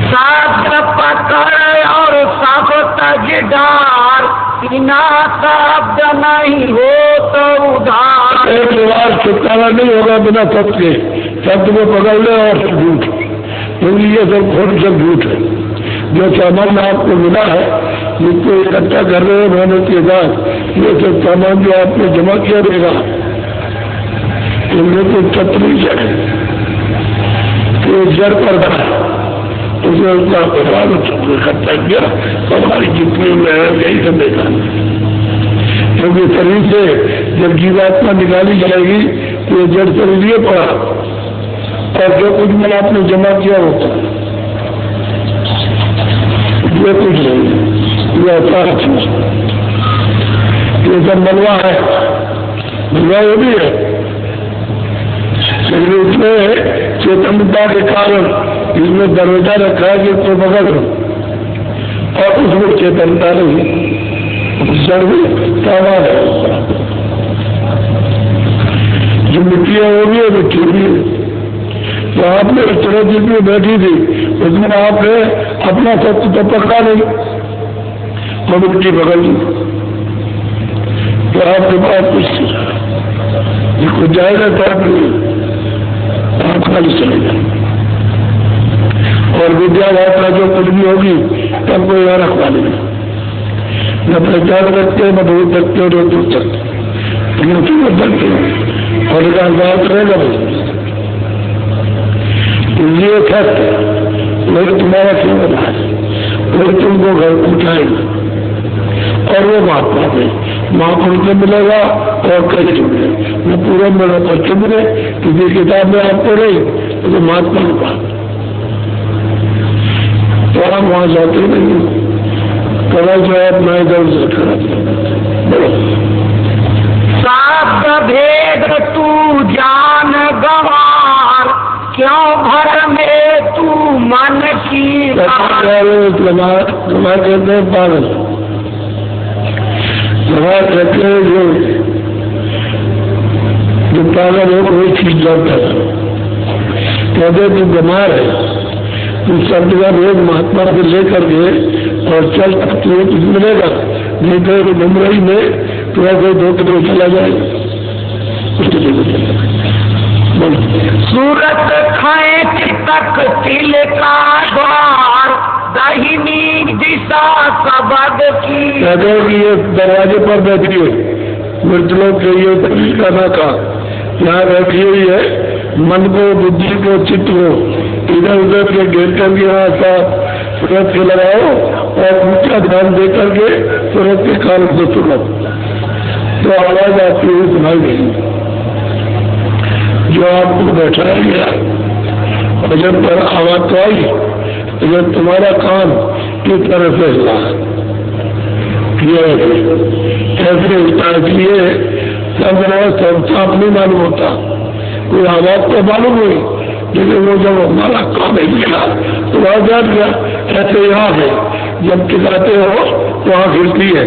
शब्द पकड़ और सब तज डार, बिना शब्द नहीं हो तो उधार। एक बार छुटकारा नहीं होगा बिना शब्द के। शब्द को पकड़ ले और झूठ, क्योंकि ये सब खोट सब झूठ है। जो सामान आपको मिला है, जिसको इकट्ठा कर रहे हैं मेहनत के बाद, ये सब सामान जो आपने जमा किया देगा, इनमें तो तत्व नहीं जाए, तो जड़ पड़ता है, उसे उसका परिवार इकट्ठा किया, हमारी जितनी मेहनत यही सब देखा। क्योंकि शरीर से जब जीवात्मा निकाली जाएगी तो ये जड़ शरीर ये पड़ा, और जो कुछ मैंने आपने जमा किया होता है ये कुछ नहीं, ये अवतार चीज, ये सब मनवा है, मनवा वो भी है। लेकिन उसमें चेतनता के कारण इसमें दरवाजा रखा है कि इसको पकड़, और उसमें चेतनता नहीं, जड़ भी सामान है। जो मिट्टी है वो भी है, मिट्टी भी है। तो आपने इस तरह जिसमें बैठी थी उसमें आपने अपना सत्य तो पकड़ा नहीं, और मिट्टी पकड़ ली, तो आपके पास कुछ जाएगा तो आप खाली चले जाए। और विद्या यात्रा जो कुछ भी होगी तब कोई यहाँ रखवा नहीं, न पहचान रखते न बहुत रखते और दूर सकते, लेकिन रखते और बात रहेगा ये सत्य वही तुम्हारा क्यों बना है, वही तुमको घर उठाएगा। और वो महात्मा में महापुरुष में मिलेगा और कहीं मिलेगा, न पूरा मेरा पश्चिम मिले, किसी किताब में आपको नहीं तो महात्मा के पास, तो हम वहां जाते नहीं, कला जो है अपना इधर से करा। शब्द भेद तू जान गवार, क्यों भर में तू मन की कहते हैं पागल, कहते हैं जो पागल हो वही चीज लौटता है। कहते तू बीमार है, तू शब्द का रोज महात्मा से लेकर के और चल तुझे कुछ मिलेगा, नहीं तो गुमराही में तो कोई धोखे चला जाएगा। सूरत खेच तक तिल का द्वार, दाहिनी दिशा सबद की। कहते हैं कि ये दरवाजे पर बैठी है, मृतलोक के ये करना का यहाँ बैठी हुई है, मन को बुद्धि को चित्त को इधर उधर के घेर कर यहाँ सा सूरत के लगाओ और ऊंचा ध्यान दे करके सूरत के कान को सुनो, तो आवाज आती हुई सुनाई देगी जो आपको बैठाया गया। और जब पर आवाज तो आई, जब तुम्हारा कान किस तरह से हिला, कैसे हिलता, इसलिए सब साफ नहीं मालूम होता। कोई आवाज तो मालूम हुई, लेकिन वो जब हमारा काम नहीं मिला तो वहां जान गया। ऐसे यहाँ है, जब टिकाते हो तो वहां खिलती है,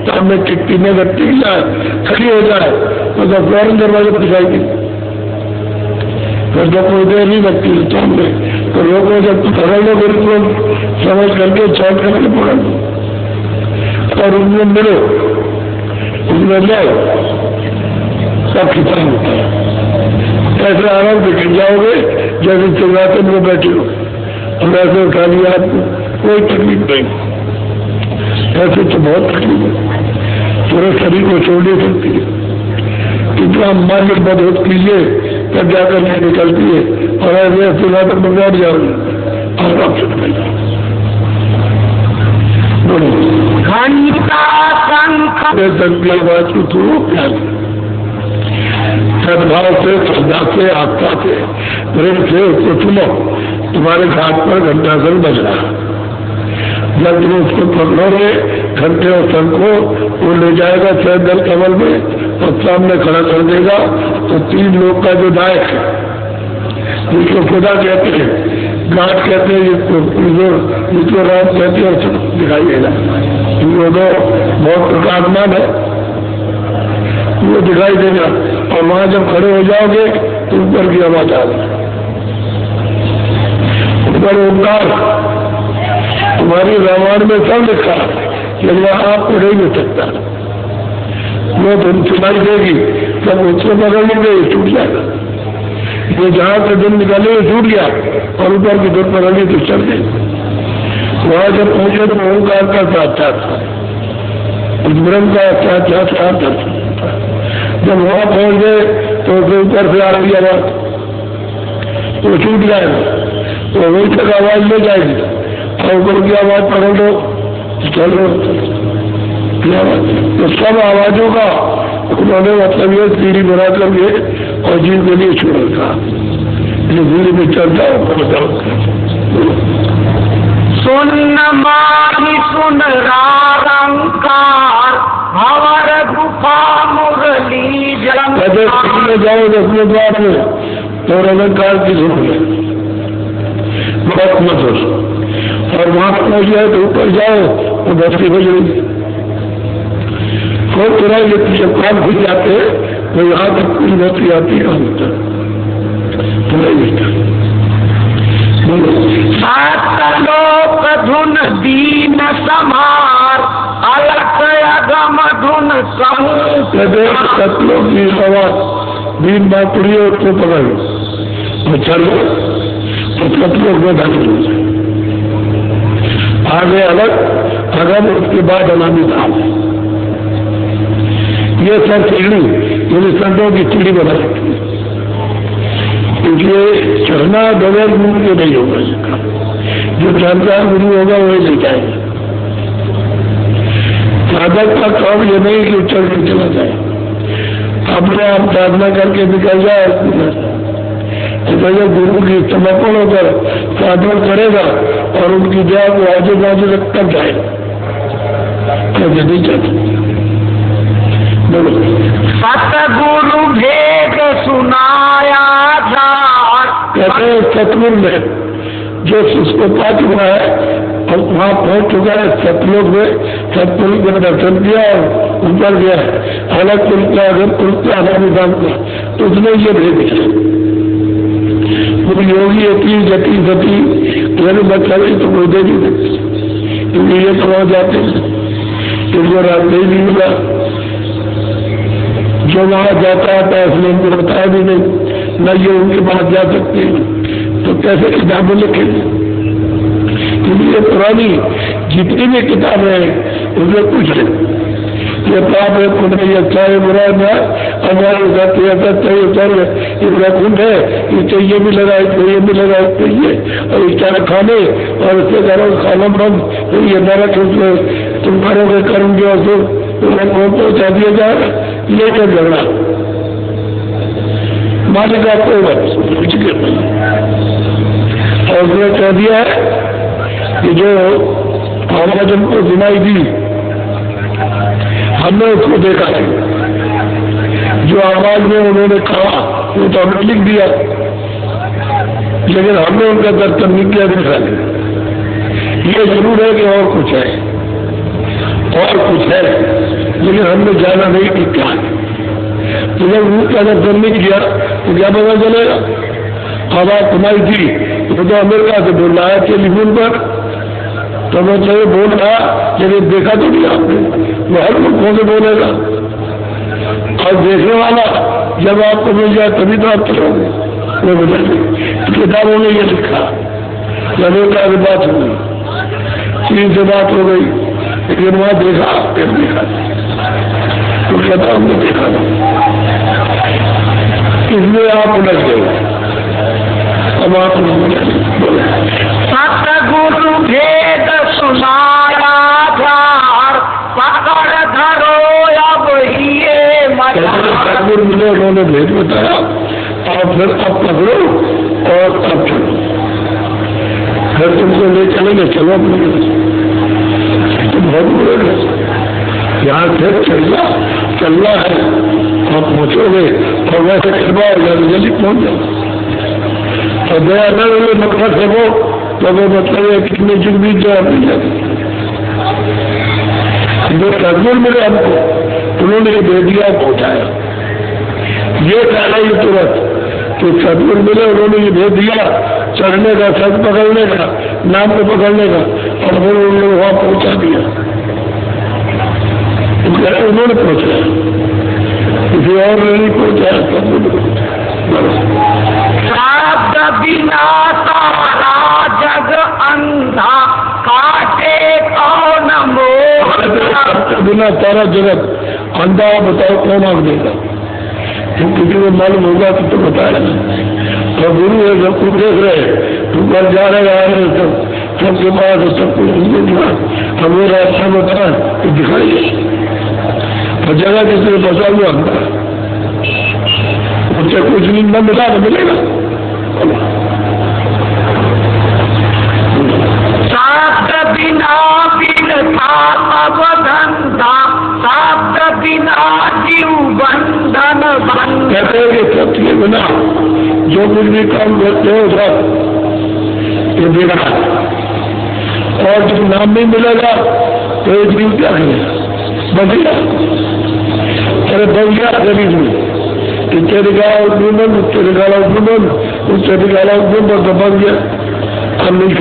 सामने टिकती में जब टिक जाए खड़ी हो जाए तो जब फौरन दरवाजे पर जाएगी। फिर जब कोई देर नहीं लगती सामने तो लोगों जब पकड़ लो बिल्कुल समझ करके चौक करके पकड़ लो और उनमें मिलो, उनमें लो, सब खिंचा होता है। ऐसे आराम से खिंच जाओगे जैसे चिल्लाते में बैठे हो, और ऐसे उठा लिया आपको, कोई तकलीफ नहीं। ऐसे तो बहुत तकलीफ है, पूरे शरीर को छोड़ नहीं सकती है। कितना मालिक मदद कीजिए तब जाकर नहीं निकलती है, और ऐसे सुना तक में बैठ जाओगे आराम से निकल जाओ। घंटा शंख सद्भाव से, श्रद्धा से, आस्था से, प्रेम से उसको सुनो। तुम्हारे घाट पर घंटा शंख बज रहा, जब तुम उसको पकड़ोगे घंटे और शंख को, वो ले जाएगा सैदल कमल में और सामने खड़ा कर देगा। तो 3 लोग का जो नायक है, जिसको खुदा कहते हैं, घाट कहते हैं, जिसको राम कहते हैं, और दिखाई देगा। वो दो बहुत प्रकाशमान है, वो दिखाई देगा। और वहां जब खड़े हो जाओगे तो ऊपर की आवाज आ गई, ऊपर ओंकार। तुम्हारी रामायण में सब लिखा है, लेकिन आपको नहीं मिल सकता। वो धुन सुनाई देगी, जब उसको पकड़ेंगे टूट जाएगा। वो जहां से धुन निकाले टूट गया, और ऊपर की धुन पकड़ी तो चल गई। वहां जब पहुंचे तो ओंकार का साक्षात्कार, ब्रह्म का साक्षात्कार। जब वहां पहुंच गए तो ऊपर से आ रही आवाज, तो छूट जाएगा, तो वही तक आवाज ले जाएगी, और ऊपर की आवाज पकड़ लो तो चलो। तो सब आवाजों का उन्होंने मतलब ये सीढ़ी बना करके और जीव के लिए छोड़ रखा, जो सीढ़ी में चलता है। सुन माही सुन रंकार हवर गुफा मुरली जलम। जाओ 10वें द्वार में तो अलंकार की सुन बहुत मत हो, और वहां पहुंच जाए तो ऊपर जाओ तो 10 बज रही। और थोड़ा ये जब काम घुस जाते हैं तो यहाँ तक पूरी बस्ती आती है, हम तक सतलोक धुन दीन समार अलख अगम धुन समूह। सतलोक की आवाज दीन बापुरी उसको पकड़ लो और चलो, तो सतलोक में धन आगे अलग अगम, उसके बाद अनामी धाम। ये सब सीढ़ी मेरे संतों की सीढ़ी बना सकती है, इसलिए चढ़ना बगैर गुरु के नहीं होगा। जो जानकार गुरु होगा वही ले जाएगा। साधक का काम ये नहीं कि चढ़ के चला जाए, अपने आप साधना करके निकल जाए। तो गुरु की समर्पण होकर साधन करेगा और उनकी दया को आजू बाजू तक तब जाएगा, कैसे नहीं चलता। सतगुरु भेद सुनाया धार। कहते हैं सतगुरु में जो उसको पा चुका है और वहां पहुंच चुका है सतलोक में, सतपुरुष ने दर्शन किया और ऊपर गया है। अलग पुरुष का अगर पुरुष का अलग निजाम का, तो उसने ये भेद किया। योगी अति जति सती मेरे बच्चा नहीं तो कोई दे नहीं सकती, क्योंकि ये तो वहां जाते हैं, इनको रात नहीं मिला। जो वहां जाता आता है उसने उनको बताया भी नहीं, न ये उनके पास जा सकते, तो कैसे किताबें लिखेंगे। क्योंकि ये पुरानी जितनी भी किताबें हैं उसमें कुछ नहीं, ये पाप है पुण्य, ये अच्छा है बुरा है, हमारे जाते ऐसा चाहिए कर, ये कुंड है, इससे ये भी लगा, इसको ये भी लगा, इसको ये, और इस तरह खाने और इससे करो खाना बंद, तो ये नरक उसमें तुम करोगे कर्म जो तुम्हें कौन पहुंचा दिया जाएगा। ये क्या झगड़ा मालिक आपको कुछ के नहीं। और उसने कह दिया है कि जो आवाज हमको सुनाई दी हमने उसको देखा है, जो आवाज में उन्होंने कहा वो तो हमने लिख दिया। लेकिन हमने उनका दर्शन नहीं किया देखा नहीं। ये जरूर है कि और कुछ है, लेकिन हमने जाना नहीं कि क्या है। तो जब रूप का दर्शन नहीं किया तो क्या पता चलेगा। आवाज सुनाई थी तो अमेरिका से बोल रहा है टेलीफोन पर, तो मैं चलो बोल रहा, लेकिन देखा तो नहीं आपने, वो हर मुल्कों से बोलेगा। और देखने वाला जब आपको मिल जाए तभी तो आप चलोगे। वो बदल किताबों में ये लिखा, अमेरिका से बात हो गई, चीन से बात हो गई, लेकिन वहां देखा फिर देखा तो कहता हमने देखा इसलिए आप उलझ गए। अब आप सतगुरु भेद सुनाया धार पकड़ धरो अब हिये सतगुरु मिले, उन्होंने भेद बताया और फिर अब पकड़ो और अब चलो, फिर तुमको ले चलेंगे, चलो अपने तो बहुत बुरे यहाँ फिर चलना है, आप पहुंचोगे और वैसे करवा जल्दी पहुंच जाओ। और दया न मक्खा सको तो वो मतलब है कितने जुग बीत जाए अपनी जाती। जो सदगुरु मिले हमको, उन्होंने ये दे दिया पहुंचाया। ये कहना ही तुरंत तो सदगुरु मिले, उन्होंने ये दे दिया चढ़ने का, सच पकड़ने का, नाम को पकड़ने का, और फिर उन्होंने वहां पहुंचा दिया। उन्होंने पहुंचाया, किसी और ने नहीं पहुंचाया, सदगुरु बिना तारा जग अंधा काटे कौन मोह। बिना तारा जगत अंधा, बताओ कौन आग देगा। तुम किसी को मालूम होगा तो बताया ना। और गुरु है, सब कुछ देख रहे, तुम कल जा रहे आ रहे सबके पास सब कुछ हमें रास्ता बताया तो दिखाइए। और जगह किसी ने बचा हुआ उनसे कुछ नहीं न मिला तो मिलेगा। शब्द बिना बिनता तब धंधा, शब्द बिना जीव बंधन बंधन। कहते हैं कि सत्य के बिना जो कुछ भी काम करते हो सब ये बिना, और जब नाम नहीं मिलेगा तो ये जीव क्या करेगा, बढ़िया। अरे बढ़िया गरीब में तेरे गाला उद्दूमन, तेरे गाला उद्दूमन, तेरे गाला उद्दूमन तो बन गया, हम नहीं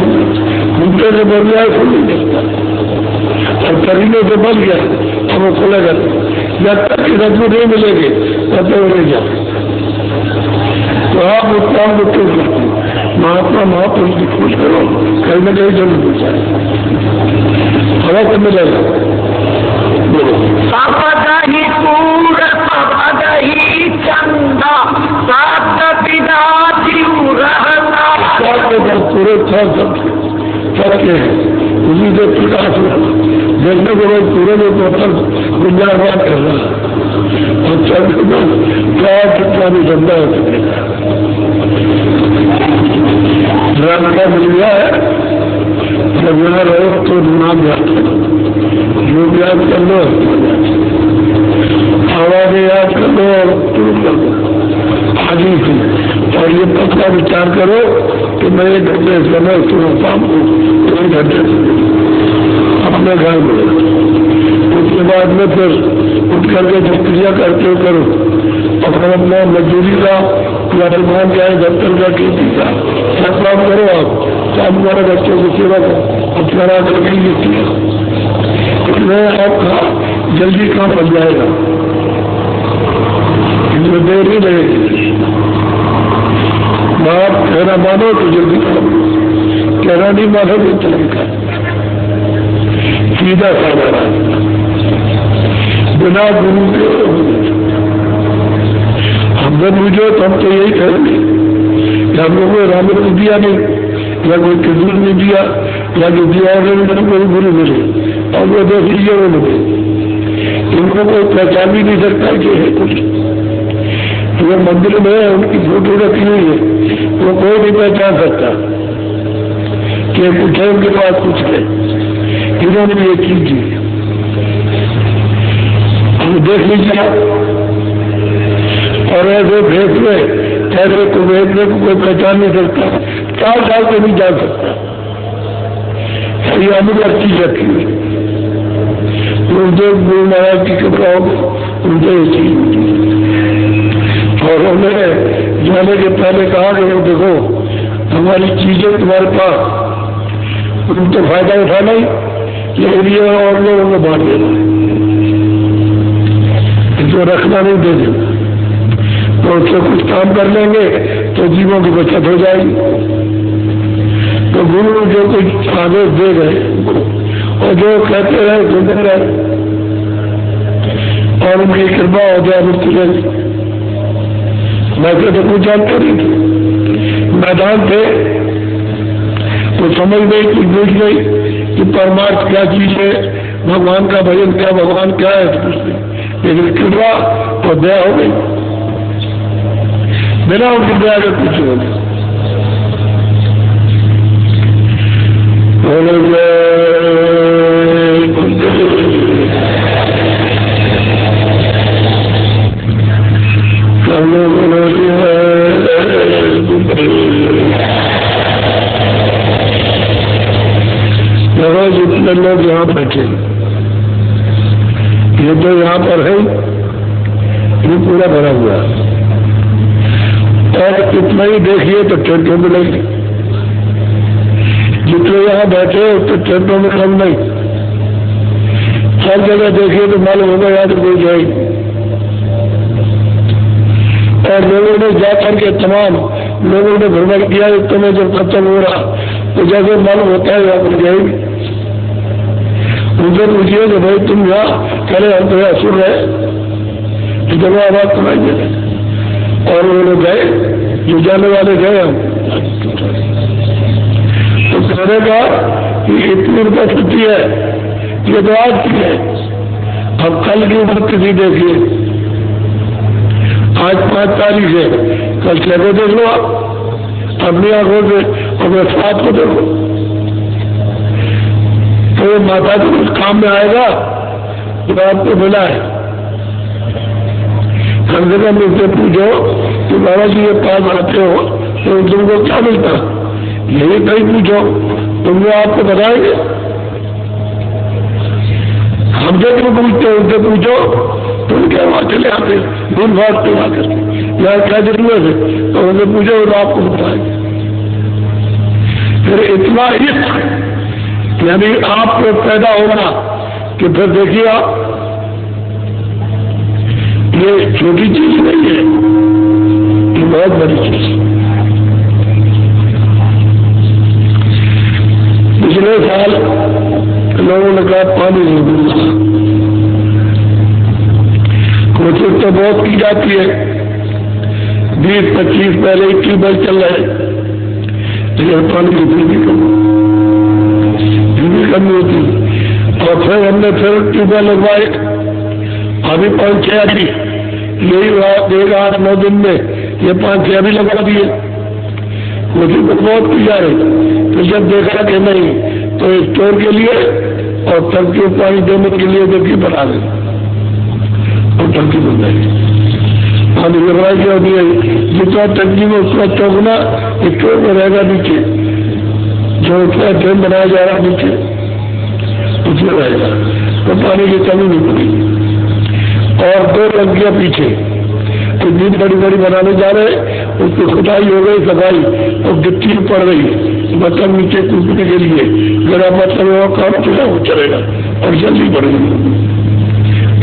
घूमते से बन गया, खुल नहीं सकता। और करीने से बन गया अब वो खुलेगा। जब तक कि रज्जु नहीं मिलेंगे तब तक नहीं जाते। तो आप उत्तम को क्यों करते, महात्मा महापुरुष की खोज करो, कहीं न कहीं जरूर मिल जाए, हवा से मिलेगा। सपद ही पूर सपद ही चंदा, सप्त बिना जीव रहना। पूरे सत्य है, उसी से प्रकाश हुआ। देखने को लोग पूरे में पत्थर गुंजाबाद कर रहा है, और चंद्र में क्या कितना भी धंधा हो सकेगा। रास्ता मिल गया है, जब यहाँ रहो तो नाम याद करो, जो याद कर लो, आवाज़ें याद कर लो और शुरू कर दो आगे से। और ये पक्का विचार करो कि मैं 1 घंटे समय सुबह शाम को 1 घंटे अपने घर में, उसके बाद में फिर उठ करके जो क्रिया करते हो करो, अपना अपना मजदूरी का या निर्माण जाए दफ्तर का खेती का सब काम करो। आप शाम हमारे बच्चों की सेवा करो, अपना करके ये किया, इसमें आपका जल्दी काम बन जाएगा, इसमें देर नहीं लगेगी। बात कहना मानो तो जल्दी काम, कहना नहीं मानो तो चलेगा। सीधा साधा बिना गुरु के हम जब मुझे तो हम तो यही कहेंगे कि हम लोगों को राम ने दिया नहीं, या कोई किसी ने दिया, या जो दिया कोई गुरु मिले, और वो देख लीजिए वो मिले। इनको कोई पहचान भी नहीं सकता कि है कुछ। वो मंदिर में उनकी फोटो रखी हुई है, वो कोई नहीं पहचान सकता कि कुछ है उनके पास, कुछ है। इन्होंने ये चीज दी, हम देख लीजिए। और ऐसे फैसले ठहरे को देखने को कोई पहचान नहीं सकता, 4 साल को नहीं जान सकता। ये अनुभव चीज रखी हुई गुरुदेव गुरु महाराज की कृपा होगी, उनसे ये चीज। और उन्होंने जाने के पहले कहा कि देखो हमारी चीजें तुम्हारे पास, तुम तो फायदा उठाना ही, लेकिन ये और लोगों को बांट देना, इसको रखना नहीं दे देना। तो उससे कुछ काम कर लेंगे तो जीवों की बचत हो जाएगी। तो गुरु जो कुछ आदेश दे गए और जो कहते रहे सुनते रहे और उनकी कृपा हो जाए मुक्ति लगी। मैं तो कुछ जानते नहीं थे, मैदान थे तो समझ गई, कुछ बुझ गई कि परमार्थ क्या चीज है, भगवान का भजन क्या, भगवान क्या है, कुछ नहीं। लेकिन कृपा और दया हो गई, बिना उनकी दया के कुछ हो गया। जितने लोग यहाँ बैठे, ये तो यहाँ पर है, ये पूरा भरा हुआ है। और इतना ही देखिए तो टेंटों मिलेगी, जितने यहाँ बैठे उतने टेंटों में कम नहीं। हर जगह देखिए तो मालूम होगा यहाँ तो कोई जाएगी। और लोगों ने जाकर के तमाम लोगों ने भ्रमण किया, इस समय जब खत्म हो रहा तो जैसे मालूम होता है यहाँ पर जाएगी। उनसे पूछिए कि भाई तुम यहाँ करे, हम तो यहाँ सुन रहे, इधर आवाज सुनाइए। और उन्होंने गए, जो जाने वाले गए हम, तो कहने का कि इतनी उपस्थिति है, ये तो आज की है। अब कल की उपस्थिति देखिए, आज 5 तारीख है, कल 6 को देख लो आप अपनी आंखों से, और 7 को देखो। तो माता जी कुछ काम में आएगा तो आपको मिला है। कम से कम उससे पूछो कि बाबा जी ये पास आते हो तो तुमको क्या मिलता, यही कहीं पूछो, तुमने आपको बताएंगे। हमसे क्यों पूछते हो, उनसे पूछो, तुम क्या वहां चले आते दिन भाग के आकर यहाँ क्या जरूरत है, तो उनसे पूछो तो आपको बताएंगे। फिर इतना इश्क यानी आपको पैदा होगा कि फिर देखिए आप, ये छोटी चीज नहीं है, ये बहुत बड़ी चीज। पिछले साल लोगों ने कहा पानी नहीं मिलता, कोशिश तो बहुत की जाती है, 20-25 पहले 21 बल चल रहे, लेकिन पानी की फिर भी कमी होती। और फिर हमने फिर ट्यूबवेल लगवाए, अभी 5-6 अभी यही 8-9 दिन में ये 5-6 अभी लगा दिए। मुझे तो बहुत की जा रही, तो जब देखा कि नहीं तो स्टोर के लिए और टंकी पानी देने के लिए टंकी बना दें, और टंकी बन जाएगी। पानी लगवाई क्या होती है, जितना टंकी में उसका चौगुना स्टोर में रहेगा नीचे, जो उसका ट्रेन बनाया जा रहा है नीचे उसमें रहेगा, तो पानी की कमी नहीं पड़ेगी। और 2 टंकियां पीछे तो नींद बड़ी बड़ी बनाने जा रहे, उसकी खुदाई हो गई, सफाई, और गिट्टी पड़ रही, मतलब नीचे कूदने के लिए जरा मतलब वो काम चला वो चलेगा और जल्दी बढ़ेगी।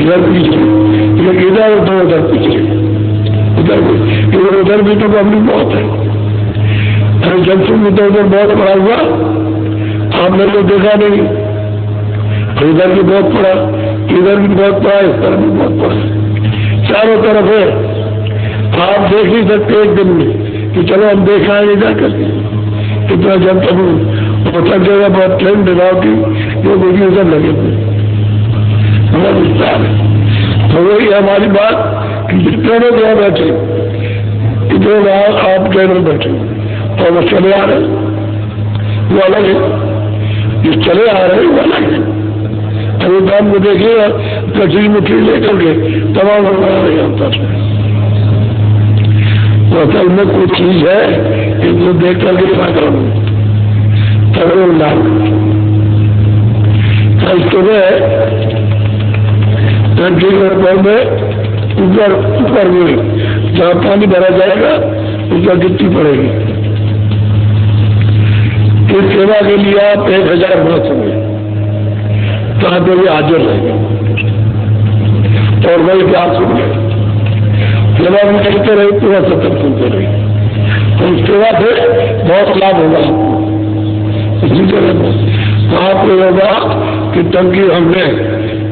इधर पीछे, इधर उधर पीछे, उधर भी तो पब्लिक बहुत है। अरे जंक्शन में तो उधर बहुत पड़ा हुआ, आपने तो देखा नहीं, इधर भी बहुत पड़ा, इधर भी बहुत पड़ा, इस तरफ भी बहुत पड़ा, चारों तरफ है। आप देख नहीं सकते एक दिन में कि चलो हम देख आएंगे जाकर, इतना जब तक थक जगह बहुत ट्रेन दिलाओ की जो मुझे उधर लगे थे, बड़ा विस्तार है। तो वही हमारी बात कि जितने लोग यहाँ बैठे, इतने आप ट्रेन में बैठे और वो चले आ रहे, वो अलग है, जो चले आ रहे वो अलग है। अभी काम को देखिएगा, कचरी मुट्ठी लेकर के तमाम होता है। तो असल में कुछ चीज है इसको देख करके क्या करूँ करोड़ लाख। कल सुबह टंकी में ऊपर ऊपर हुई जहाँ पानी भरा जाएगा ऊपर गिट्टी पड़ेगी। इस सेवा के लिए आप 1000 वर्ष हुए तो आप ये हाजिर रहेंगे और वही प्यास सुनिए सेवा में करते रहे पूरा सत्तर सुनते रहे तो सेवा से बहुत लाभ होगा आपको। इसी तरह आपको होगा कि टंकी हमने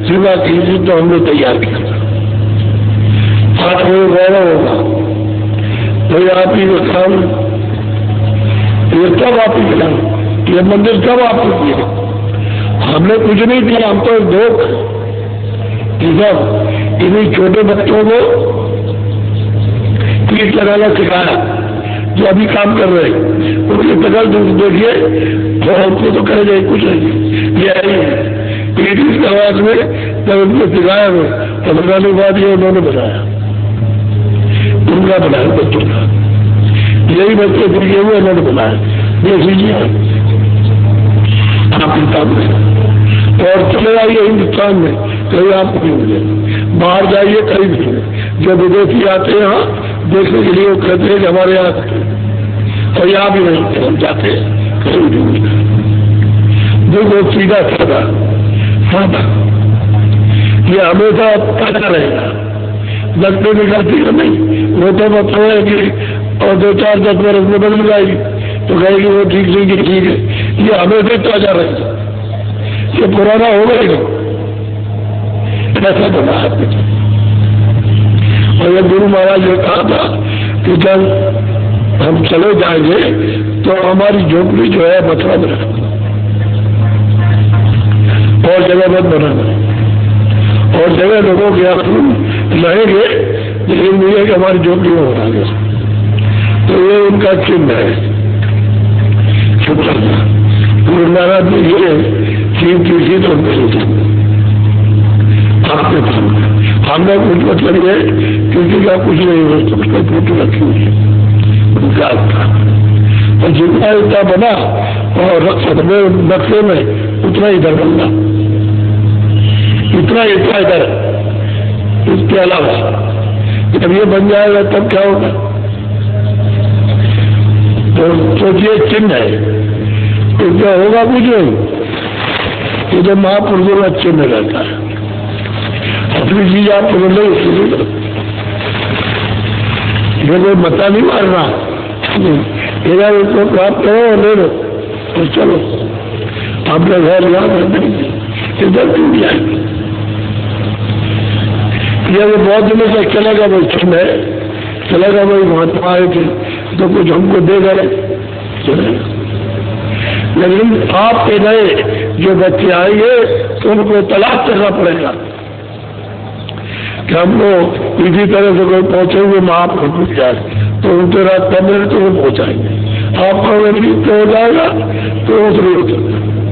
सेवा की थी तो हमने तैयार किया आज वो गौरव होगा भाई आप ही का काम ये कब आप ही काम ये मंदिर कब आपको किए हमने कुछ नहीं किया हम तो दुख सब इन्हीं छोटे बच्चों को पीठ लगाना सिखाया जो अभी काम कर रहे हैं उनकी शकल देखिए तो हमको तो कह जाए कुछ नहीं ये पीठ की आवाज में जब उनको सिखाया वो तो बनाने के बाद ये उन्होंने बनाया उनका बनाया बच्चों का यही बच्चे दिए हुए उन्होंने बनाया देख लीजिए आप हिसाब में और चले आइए हिंदुस्तान में कहीं आपको नहीं मिले बाहर जाइए कहीं भी नहीं जो विदेशी आते हैं यहाँ देखने के लिए वो कहते हैं कि हमारे यहाँ और यहाँ भी नहीं हम जाते हैं कहीं भी नहीं जो वो सीधा साधा साधा ये हमेशा ताजा रहेगा लगते निकलती है नहीं वो तो मतलब है कि और 2-4-10 वर्ष में बदल जाएगी तो कहेगी वो ठीक नहीं कि ठीक है ये हमेशा ताजा रहेगा ये पुराना हो गएगा ऐसा बना है। और ये गुरु महाराज ने कहा था कि जब हम चले जाएंगे तो हमारी झोपड़ी जो है मथुरा में रखना और जगह मत बनाना और जगह लोगों के यहाँ रहेंगे लेकिन मुझे कि हमारी झोपड़ी में बना गया तो ये उनका चिन्ह है। गुरु महाराज ने ये चीज की थी तो आपने हमने कुछ मतलब ये किसी का कुछ नहीं हो उसका फोटो रखी हुई है उनका और जितना इतना बना और नक्शे में उतना इधर बनना इतना इतना इधर इसके अलावा जब ये बन जाएगा तब क्या होगा तो सोचिए चिन्ह है इसका होगा कुछ नहीं ये जब महापुरुषों का चिन्ह रहता है अपनी चीज आप बोलो इसलिए ये कोई मता नहीं मारना इधर उसको प्राप्त करो और ले लो तो चलो आपने घर यहाँ कर देंगे इधर टूट जाएंगे ये वो बहुत दिनों से चलेगा भाई चिन्ह है चलेगा भाई महात्मा आए थे तो कुछ हमको दे गए चलेगा लेकिन आपके नए जो बच्चे आएंगे तो उनको तलाश करना पड़ेगा कि हमको इसी तरह से कोई पहुंचेंगे माँ आप मिल जाए तो उनके रास्ता मिले तो वो पहुंचाएंगे आपका अगर हो जाएगा तो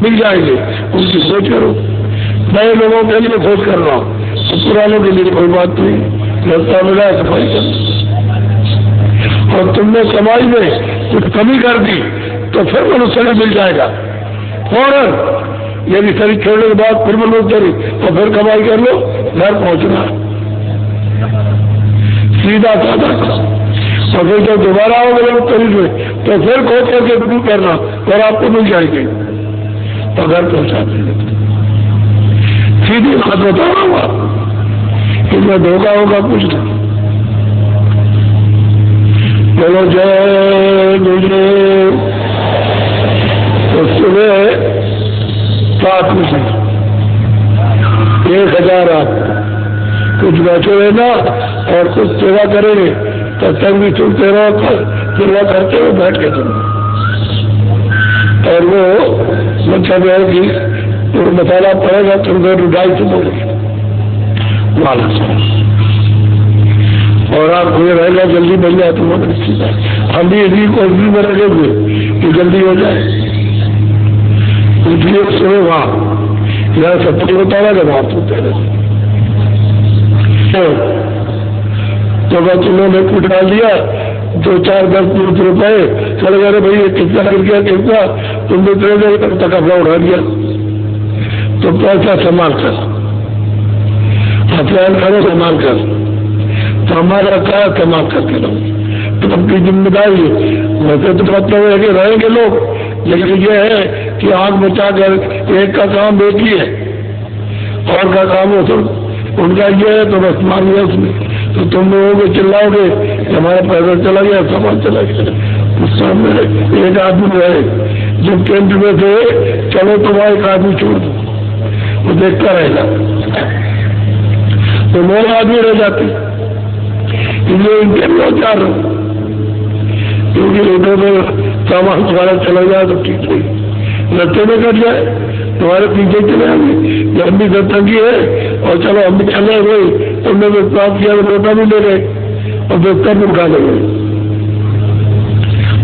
मिल जाएंगे उनकी सोच करो नए लोगों के लिए खोज कर रहा हूँ तो पुरानों के लिए कोई बात नहीं रास्ता मिला सफाई करना और तुमने कमाई में कुछ कमी कर दी तो फिर मनुष्य ने मिल जाएगा फौरन यदि शरीर छोड़ने के बाद फिर मनुष्य तो फिर कमाई कर लो घर पहुंचना सीधा साधा और फिर जब दोबारा आओगे लोग शरीर में तो फिर खोज करके शुरू करना और आपको मिल जाएंगे तो घर पहुंचा देंगे सीधी बात बता रहा हूँ इसमें धोखा होगा कुछ नहीं। बोलो जय गुरुदेव। तो सुबह 7 बजे 1000 आप कुछ बैठे हुए ना और कुछ सेवा करेंगे तब तक भी सुनते रहो सेवा करते हुए बैठ के सुनो और वो मतलब है कि तो मसाला पड़ेगा तुम 250 बोले वाला और आप ये रहेगा जल्दी बन जाए तो बहुत अच्छी बात हम भी इसी कोशिश में लगे हुए कि जल्दी हो जाए इसलिए सुने वहां यहाँ सत्य होता है जब आप होते रहे तो बस उन्होंने कुछ डाल दिया 2-4 10 रुपए चले गए, भाई ये कितना गिर गया कितना, तुमने 3 तक कपड़ा उड़ा दिया। तो पैसा संभाल कर, हथियार करो संभाल कर, तो हमारा क्या संभाल करके रहो, तो अपनी जिम्मेदारी है। वैसे तो मतलब है कि रहेंगे लोग, लेकिन ये है कि आग बचा कर एक का काम एक ही है और का काम हो तो उनका ये है, तो बस मान लिया उसमें। तो तुम लोगों चिल्लाओगे हमारा पैसा चला गया, सामान चला गया। उस सामने एक आदमी रहे जब टेंट में थे, चलो तो वहां एक आदमी छोड़ दो, वो देखता रहेगा, तो 9 आदमी रह जाते। इसलिए इनके लोग जा रहे, क्योंकि लोगों में सामान तुम्हारा चला जाए तो ठीक नहीं, रस्ते में कट जाए तुम्हारे पीछे चले आएंगे, लंबी सत्संगी है और चलो हम भी चले गए, तुमने तो प्राप्त किया तो रोटा भी ले गए और बेहतर भी उठा ले गए।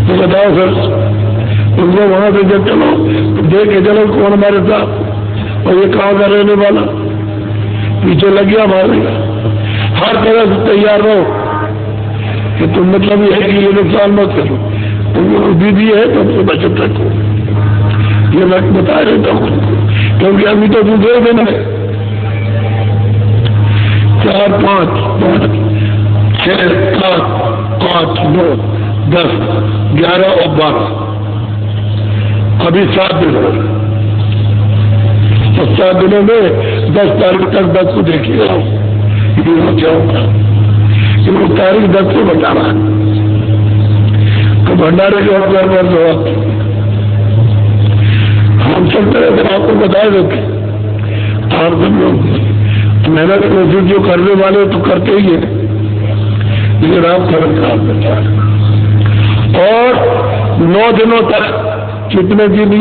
तो बताओ सर, उनको वहां से जब चलो तो देख के चलो कौन हमारे साथ और ये कहाँ का रहने वाला, पीछे लग गया मारेगा। हर तरह से तैयार रहो कि तुम मतलब ये है कि ये नुकसान मत करो, तुम दीदी है तो अपनी बचत रखो। ये मैं बता देता हूँ क्योंकि अभी तो दूसरे दिन है 4, 5, 6, 7, 8, 9, 10, 11 और 12, अभी 7 दिन हो। और 7 दिनों में 10 तारीख तक 10 को देखिएगा क्या होगा, क्योंकि तारीख 10 को बता रहा है। तो भंडारे के अवसर पर हम सब तरह से आपको बता देते, और सब लोग मेहनत कोशिश जो करने वाले तो करते ही है, लेकिन आप खर्च कर देता है। और 9 दिनों तक कितने दिन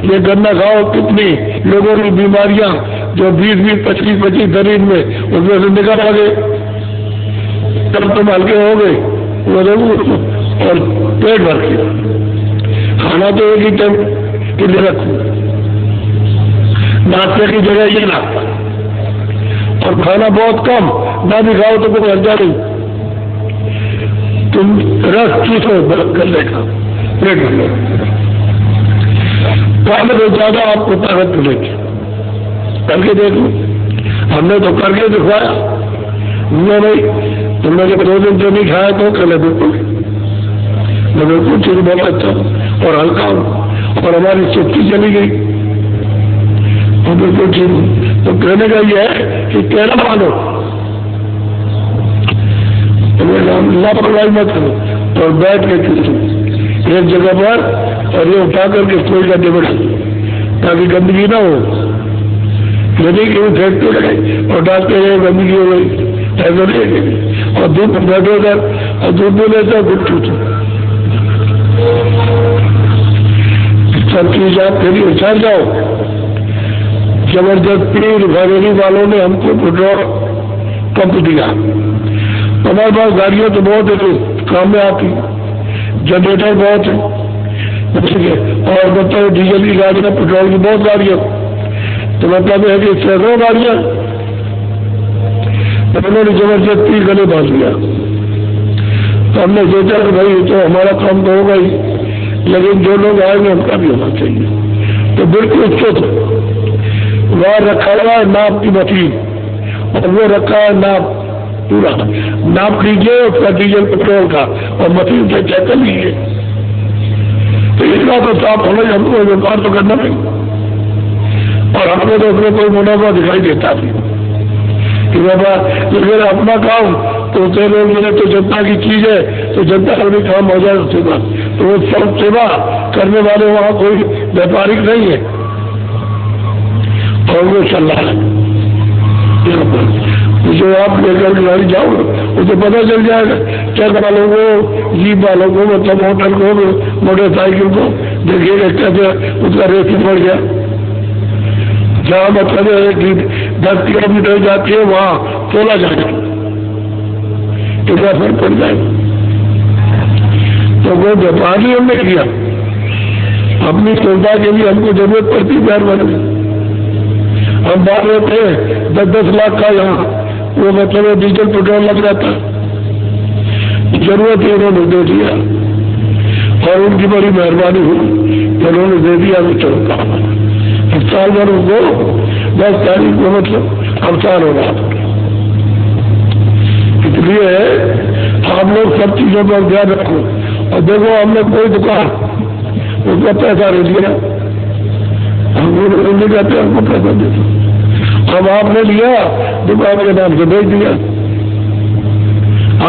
ये गन्ना खाओ, कितनी लोगों की बीमारियां जो 20-20, 25-25 शरीर में उसमें से निकल आ गए, तब तुम हल्के हो गए और पेट भर के खाना तो एक ही टाइम के लिए रखो, नाश्ते की जगह ये नाश्ता, और खाना बहुत कम, ना भी खाओ तो कोई हर्जा नहीं, तुम रस चूसो गले का, पेट भर लो, पहले तो ज्यादा आपको ताकत मिलेगी। करके देखो, हमने तो करके दिखवाया, नहीं तुमने जब 2 दिन जो नहीं खाया तो कल बिल्कुल ठीक, बहुत अच्छा और हल्का और हमारी शक्ति चली गई और बिल्कुल ठीक। तो कहने का यह है कि कहना मानो, लापरवाही मत करो और बैठ के एक जगह पर और ये उठा करके कोई का टेबल ताकि गंदगी ना हो, यदि केवल फेंकते रहे और डालते रहे गंदगी हो गई ऐसा नहीं। और दूध बैठो कर और दूध भी लेता गुट सब चीज आप फिर उछाल जाओ। जबरदस्ती रिफाइनरी वालों ने हमको पेट्रोल पंप दिया, हमारे पास गाड़ियां तो बहुत है काम में आती, जनरेटर बहुत है, और बताओ डीजल की गाड़ियां, पेट्रोल की बहुत गाड़ियां, तो मतलब है कि 600 गाड़ियां तो उन्होंने जबरदस्ती गले बांध लिया। तो हमने सोचा कि भाई तो हमारा काम तो होगा ही, लेकिन जो लोग आएंगे उनका भी होना चाहिए। तो बिल्कुल चुप वहां रखा हुआ है नाप की मशीन, और वो रखा है नाप, पूरा नाप लीजिए उसका डीजल पेट्रोल का और मशीन से चेक कर लीजिए। तो इतना तो साफ होना, हमको व्यापार तो करना नहीं, और हमको तो उसमें कोई मुनाफा दिखाई देता नहीं कि बाबा अगर अपना काम तो उसे लोग मिले तो जनता की चीज है तो जनता का भी काम हो जाए सेवा, तो वो सब सेवा करने वाले वहां कोई व्यापारिक नहीं है और वो चल रहा है। जो आप लेकर गाड़ी जाओ उसे पता चल जाएगा, ट्रक वालों को, जीप वालों को, मतलब मोटर को, मोटरसाइकिल को देखिएगा कैसे उसका रेट बढ़ गया। जहाँ मतलब है कि 10 किलोमीटर जाती है वहाँ 16 जाएगा, कितना फर्क पड़ जाएगा। तो वो व्यापारी हमने किया, अपनी सुविधा के लिए हमको जरूरत पड़ती प्यार बने। हम बात रहते हैं 10-10 लाख का यहाँ वो मतलब डीजल पेट्रोल लग जाता, जरूरत ही उन्होंने दे दिया और उनकी बड़ी मेहरबानी हुई, उन्होंने दे दिया मित्र का। साल भर उनको 10 तारीख को मतलब अवसार हो रहा। इसलिए आप लोग सब चीजों पर ध्यान रखो। और देखो हमने कोई दुकान उसका पैसा नहीं लिया, हमको नहीं कहते हमको पैसा दे दो। अब आपने लिया दुकान के नाम से बेच दिया,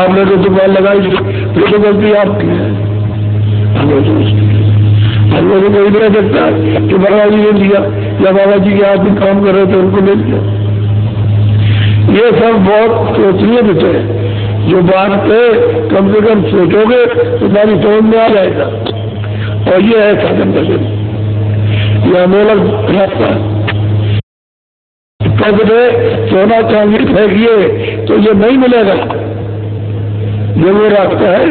आपने तो दुकान लगाई तो गलती आपकी है। हमको तो कोई नहीं सकता कि बाबा जी ने लिया या बाबा जी के आदमी काम कर रहे थे उनको ले लिया। ये सब बहुत सोचनीय विषय है। जो बात पे कम से कम सोचोगे तो तुम्हारी समझ में आ जाएगा। और ये है साधन भजन, यह अमोलक रास्ता। पकड़े सोना चांदी फेंकिए तो ये नहीं मिलेगा, ये वो रास्ता है।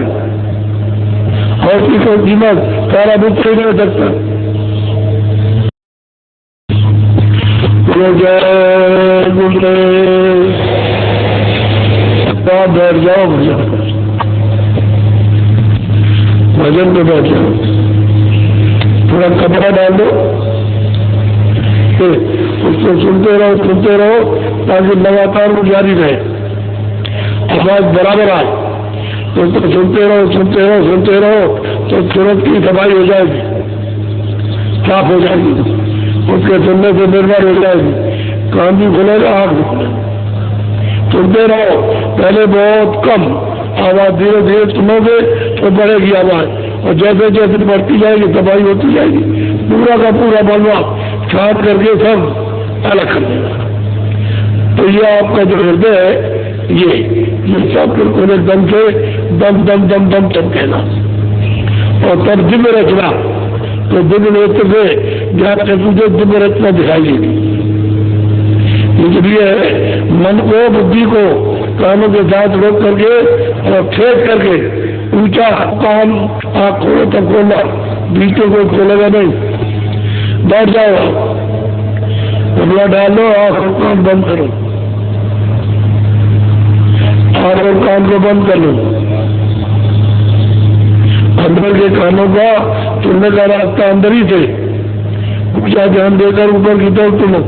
और किसी कीमत सारा बुक नहीं रह सकता। बैठ जाओ भजन में बैठ जाओ, थोड़ा कपड़ा डाल दो, उसको सुनते रहो ताकि लगातार वो जारी रहे, आवाज बराबर आए। तो उसको सुनते रहो तो तुरंत की सफाई हो जाएगी, साफ हो जाएगी, उसके सुनने से निर्भर हो जाएगी, कान भी खुलेगा, आँख भी खुलेगा। सुनते रहो, पहले बहुत कम आवाज, धीरे धीरे सुनोगे तो बढ़ेगी आवाज, और जैसे जैसे बढ़ती जाएगी सफाई होती जाएगी, पूरा का पूरा बलवा छाट करके सब अलग कर देगा। तो ये आपका जो हृदय है ये सब बिल्कुल एकदम से दम दम दम दम तक कहना। और तब दिव्य रचना, तो दिव्य नेत्र से ज्ञान चतुर्थ दिव्य रचना दिखाई देगी। इसलिए मन को, बुद्धि को कानों के साथ रोक करके और फेंक करके ऊंचा कान आँख खोलो तब खोलना, बीच में कोई खोलेगा नहीं। बैठ जाओ, कपड़ा डालो, आँख और कान बंद करो, आँख और कान को बंद कर लो। अंदर के कानों का सुनने का रास्ता अंदर ही से ऊंचा ध्यान देकर ऊपर की तरफ सुनो।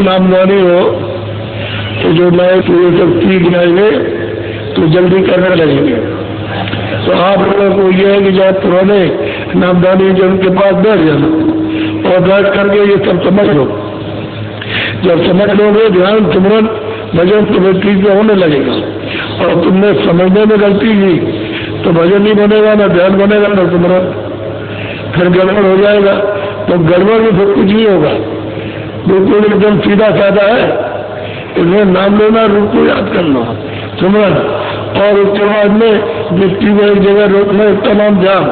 नामदानी हो तो जो नए पूरे शक्ति गिनाएंगे तो जल्दी करने लगेंगे। तो आप लोगों को यह है कि जब पुराने नामदानी जो उनके पास बैठ जाना और बैठ करके ये सब समझ लो। जब समझ लोगे ध्यान सिमरन भजन तुम्हें ठीक से होने लगेगा। और तुमने समझने में गलती की तो भजन नहीं बनेगा, ना ध्यान बनेगा, ना सिमरन, फिर गड़बड़ हो जाएगा। तो गड़बड़ में फिर कुछ नहीं होगा, बिल्कुल एकदम सीधा साधा है। इसमें नाम लेना, रूप को याद करना, सिमरन, और उसके बाद में दृष्टि को एक जगह रोकना, इसका नाम ध्यान।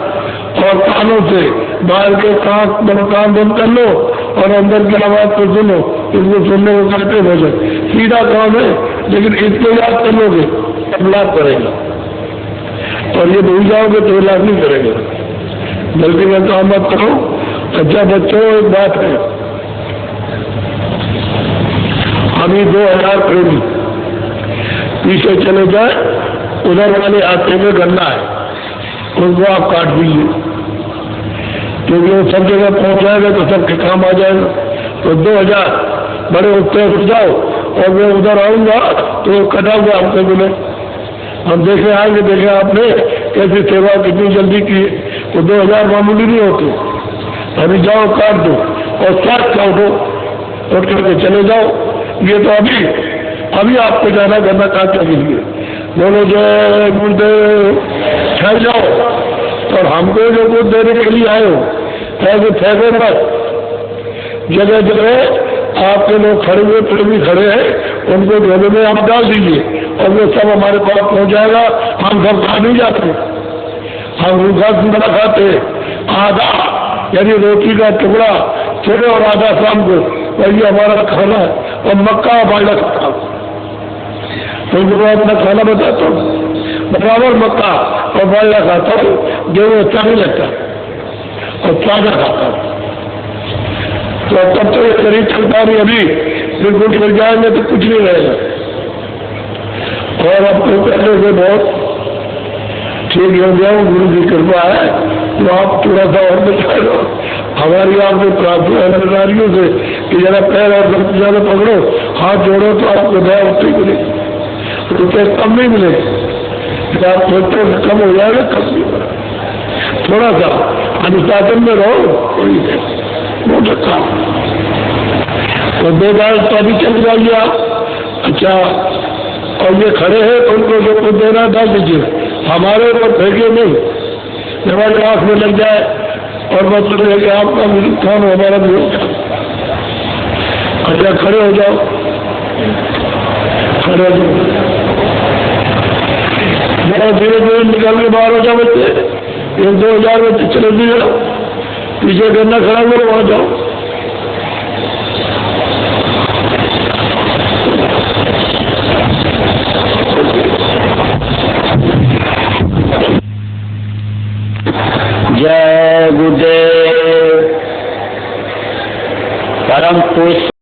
और कानों से बाहर के कान बंद कर लो और अंदर की आवाज को सुनो, इसको सुनने को कहते भजन। सीधा काम है, लेकिन इसको याद कर लोगे तब लाभ करेगा, और ये भूल जाओगे तो लाभ नहीं करेगा। जल्दी में काम मत करो। अच्छा बच्चों, एक बात है, अभी 2000 प्रेमी पीछे चले जाए, उधर वाले आते में गन्ना है, उनको आप काट दीजिए, क्योंकि वो सब जगह पहुंच जाएगा तो सबके काम आ जाएगा। तो 2000 बड़े उत्तर उठ जाओ, और मैं उधर आऊंगा तो कटा हुआ हमको मिले, हम देखे आएंगे, देखे आपने कैसी सेवा कितनी जल्दी की। तो 2000 मामूली नहीं होते। अभी जाओ काट दो और साथ खाओ दो, उठ करके चले जाओ। ये तो अभी आपको जाना गन्ना काटने के लिए। बोलो जय गुरुदेव, ठहर जाओ। और हमको जो कुछ देने के लिए आए हो, ऐसे फेंको मत। जगह जगह आपके लोग खड़े हुए, प्रेमी खड़े हैं, उनको झोले में आप डाल दीजिए, और वो सब हमारे पास पहुंच जाएगा। हम सब खा नहीं जाते, हम रूखा सुंदरा खाते। आधा यानी रोटी का टुकड़ा सुबह और आधा शाम को, वही हमारा खाना है। और मक्का बाड़ा खाता हूँ, तो उनको अपना खाना बताता हूँ, बराबर मक्का और बाड़ा खाता हूँ। गेहूँ अच्छा नहीं लगता और ताजा खाता हूँ। तो तब तो ये शरीर चलता नहीं, अभी बिल्कुल मिल जाएंगे तो कुछ नहीं रहेगा। और अब तो पहले से बहुत ठीक हो गया, गुरु की कृपा है, तो आप थोड़ा सा और बचा लो। हमारी आपको प्रार्थना है नारियों से कि जरा पैर और ज्यादा पकड़ो, हाथ जोड़ो, तो आपको दया उठती मिलेगी, रुपये कम नहीं मिलेगी। आप सोचते हो कम हो जाएगा, कम नहीं हो रहा। थोड़ा सा अनुशासन में रहो, कोई बहुत अच्छा। तो 2 बार तो अभी चल जाइए आप। अच्छा, और ये खड़े हैं तो उनको जो कुछ देना डाल दीजिए, हमारे ऊपर फेंके नहीं, हमारे आंख में लग जाए और मतलब है कि आपका भी नुकसान हो, हमारा भी हो जाए। अच्छा खड़े हो जाओ, खड़े हो जाओ, बहुत धीरे धीरे निकल के बाहर हो जाओ बच्चे। 1-2 हजार बच्चे चले दिए, पीछे गन्ना खड़ा हुआ, वहां जाओ। जय गुरुदेव। परम पुरुष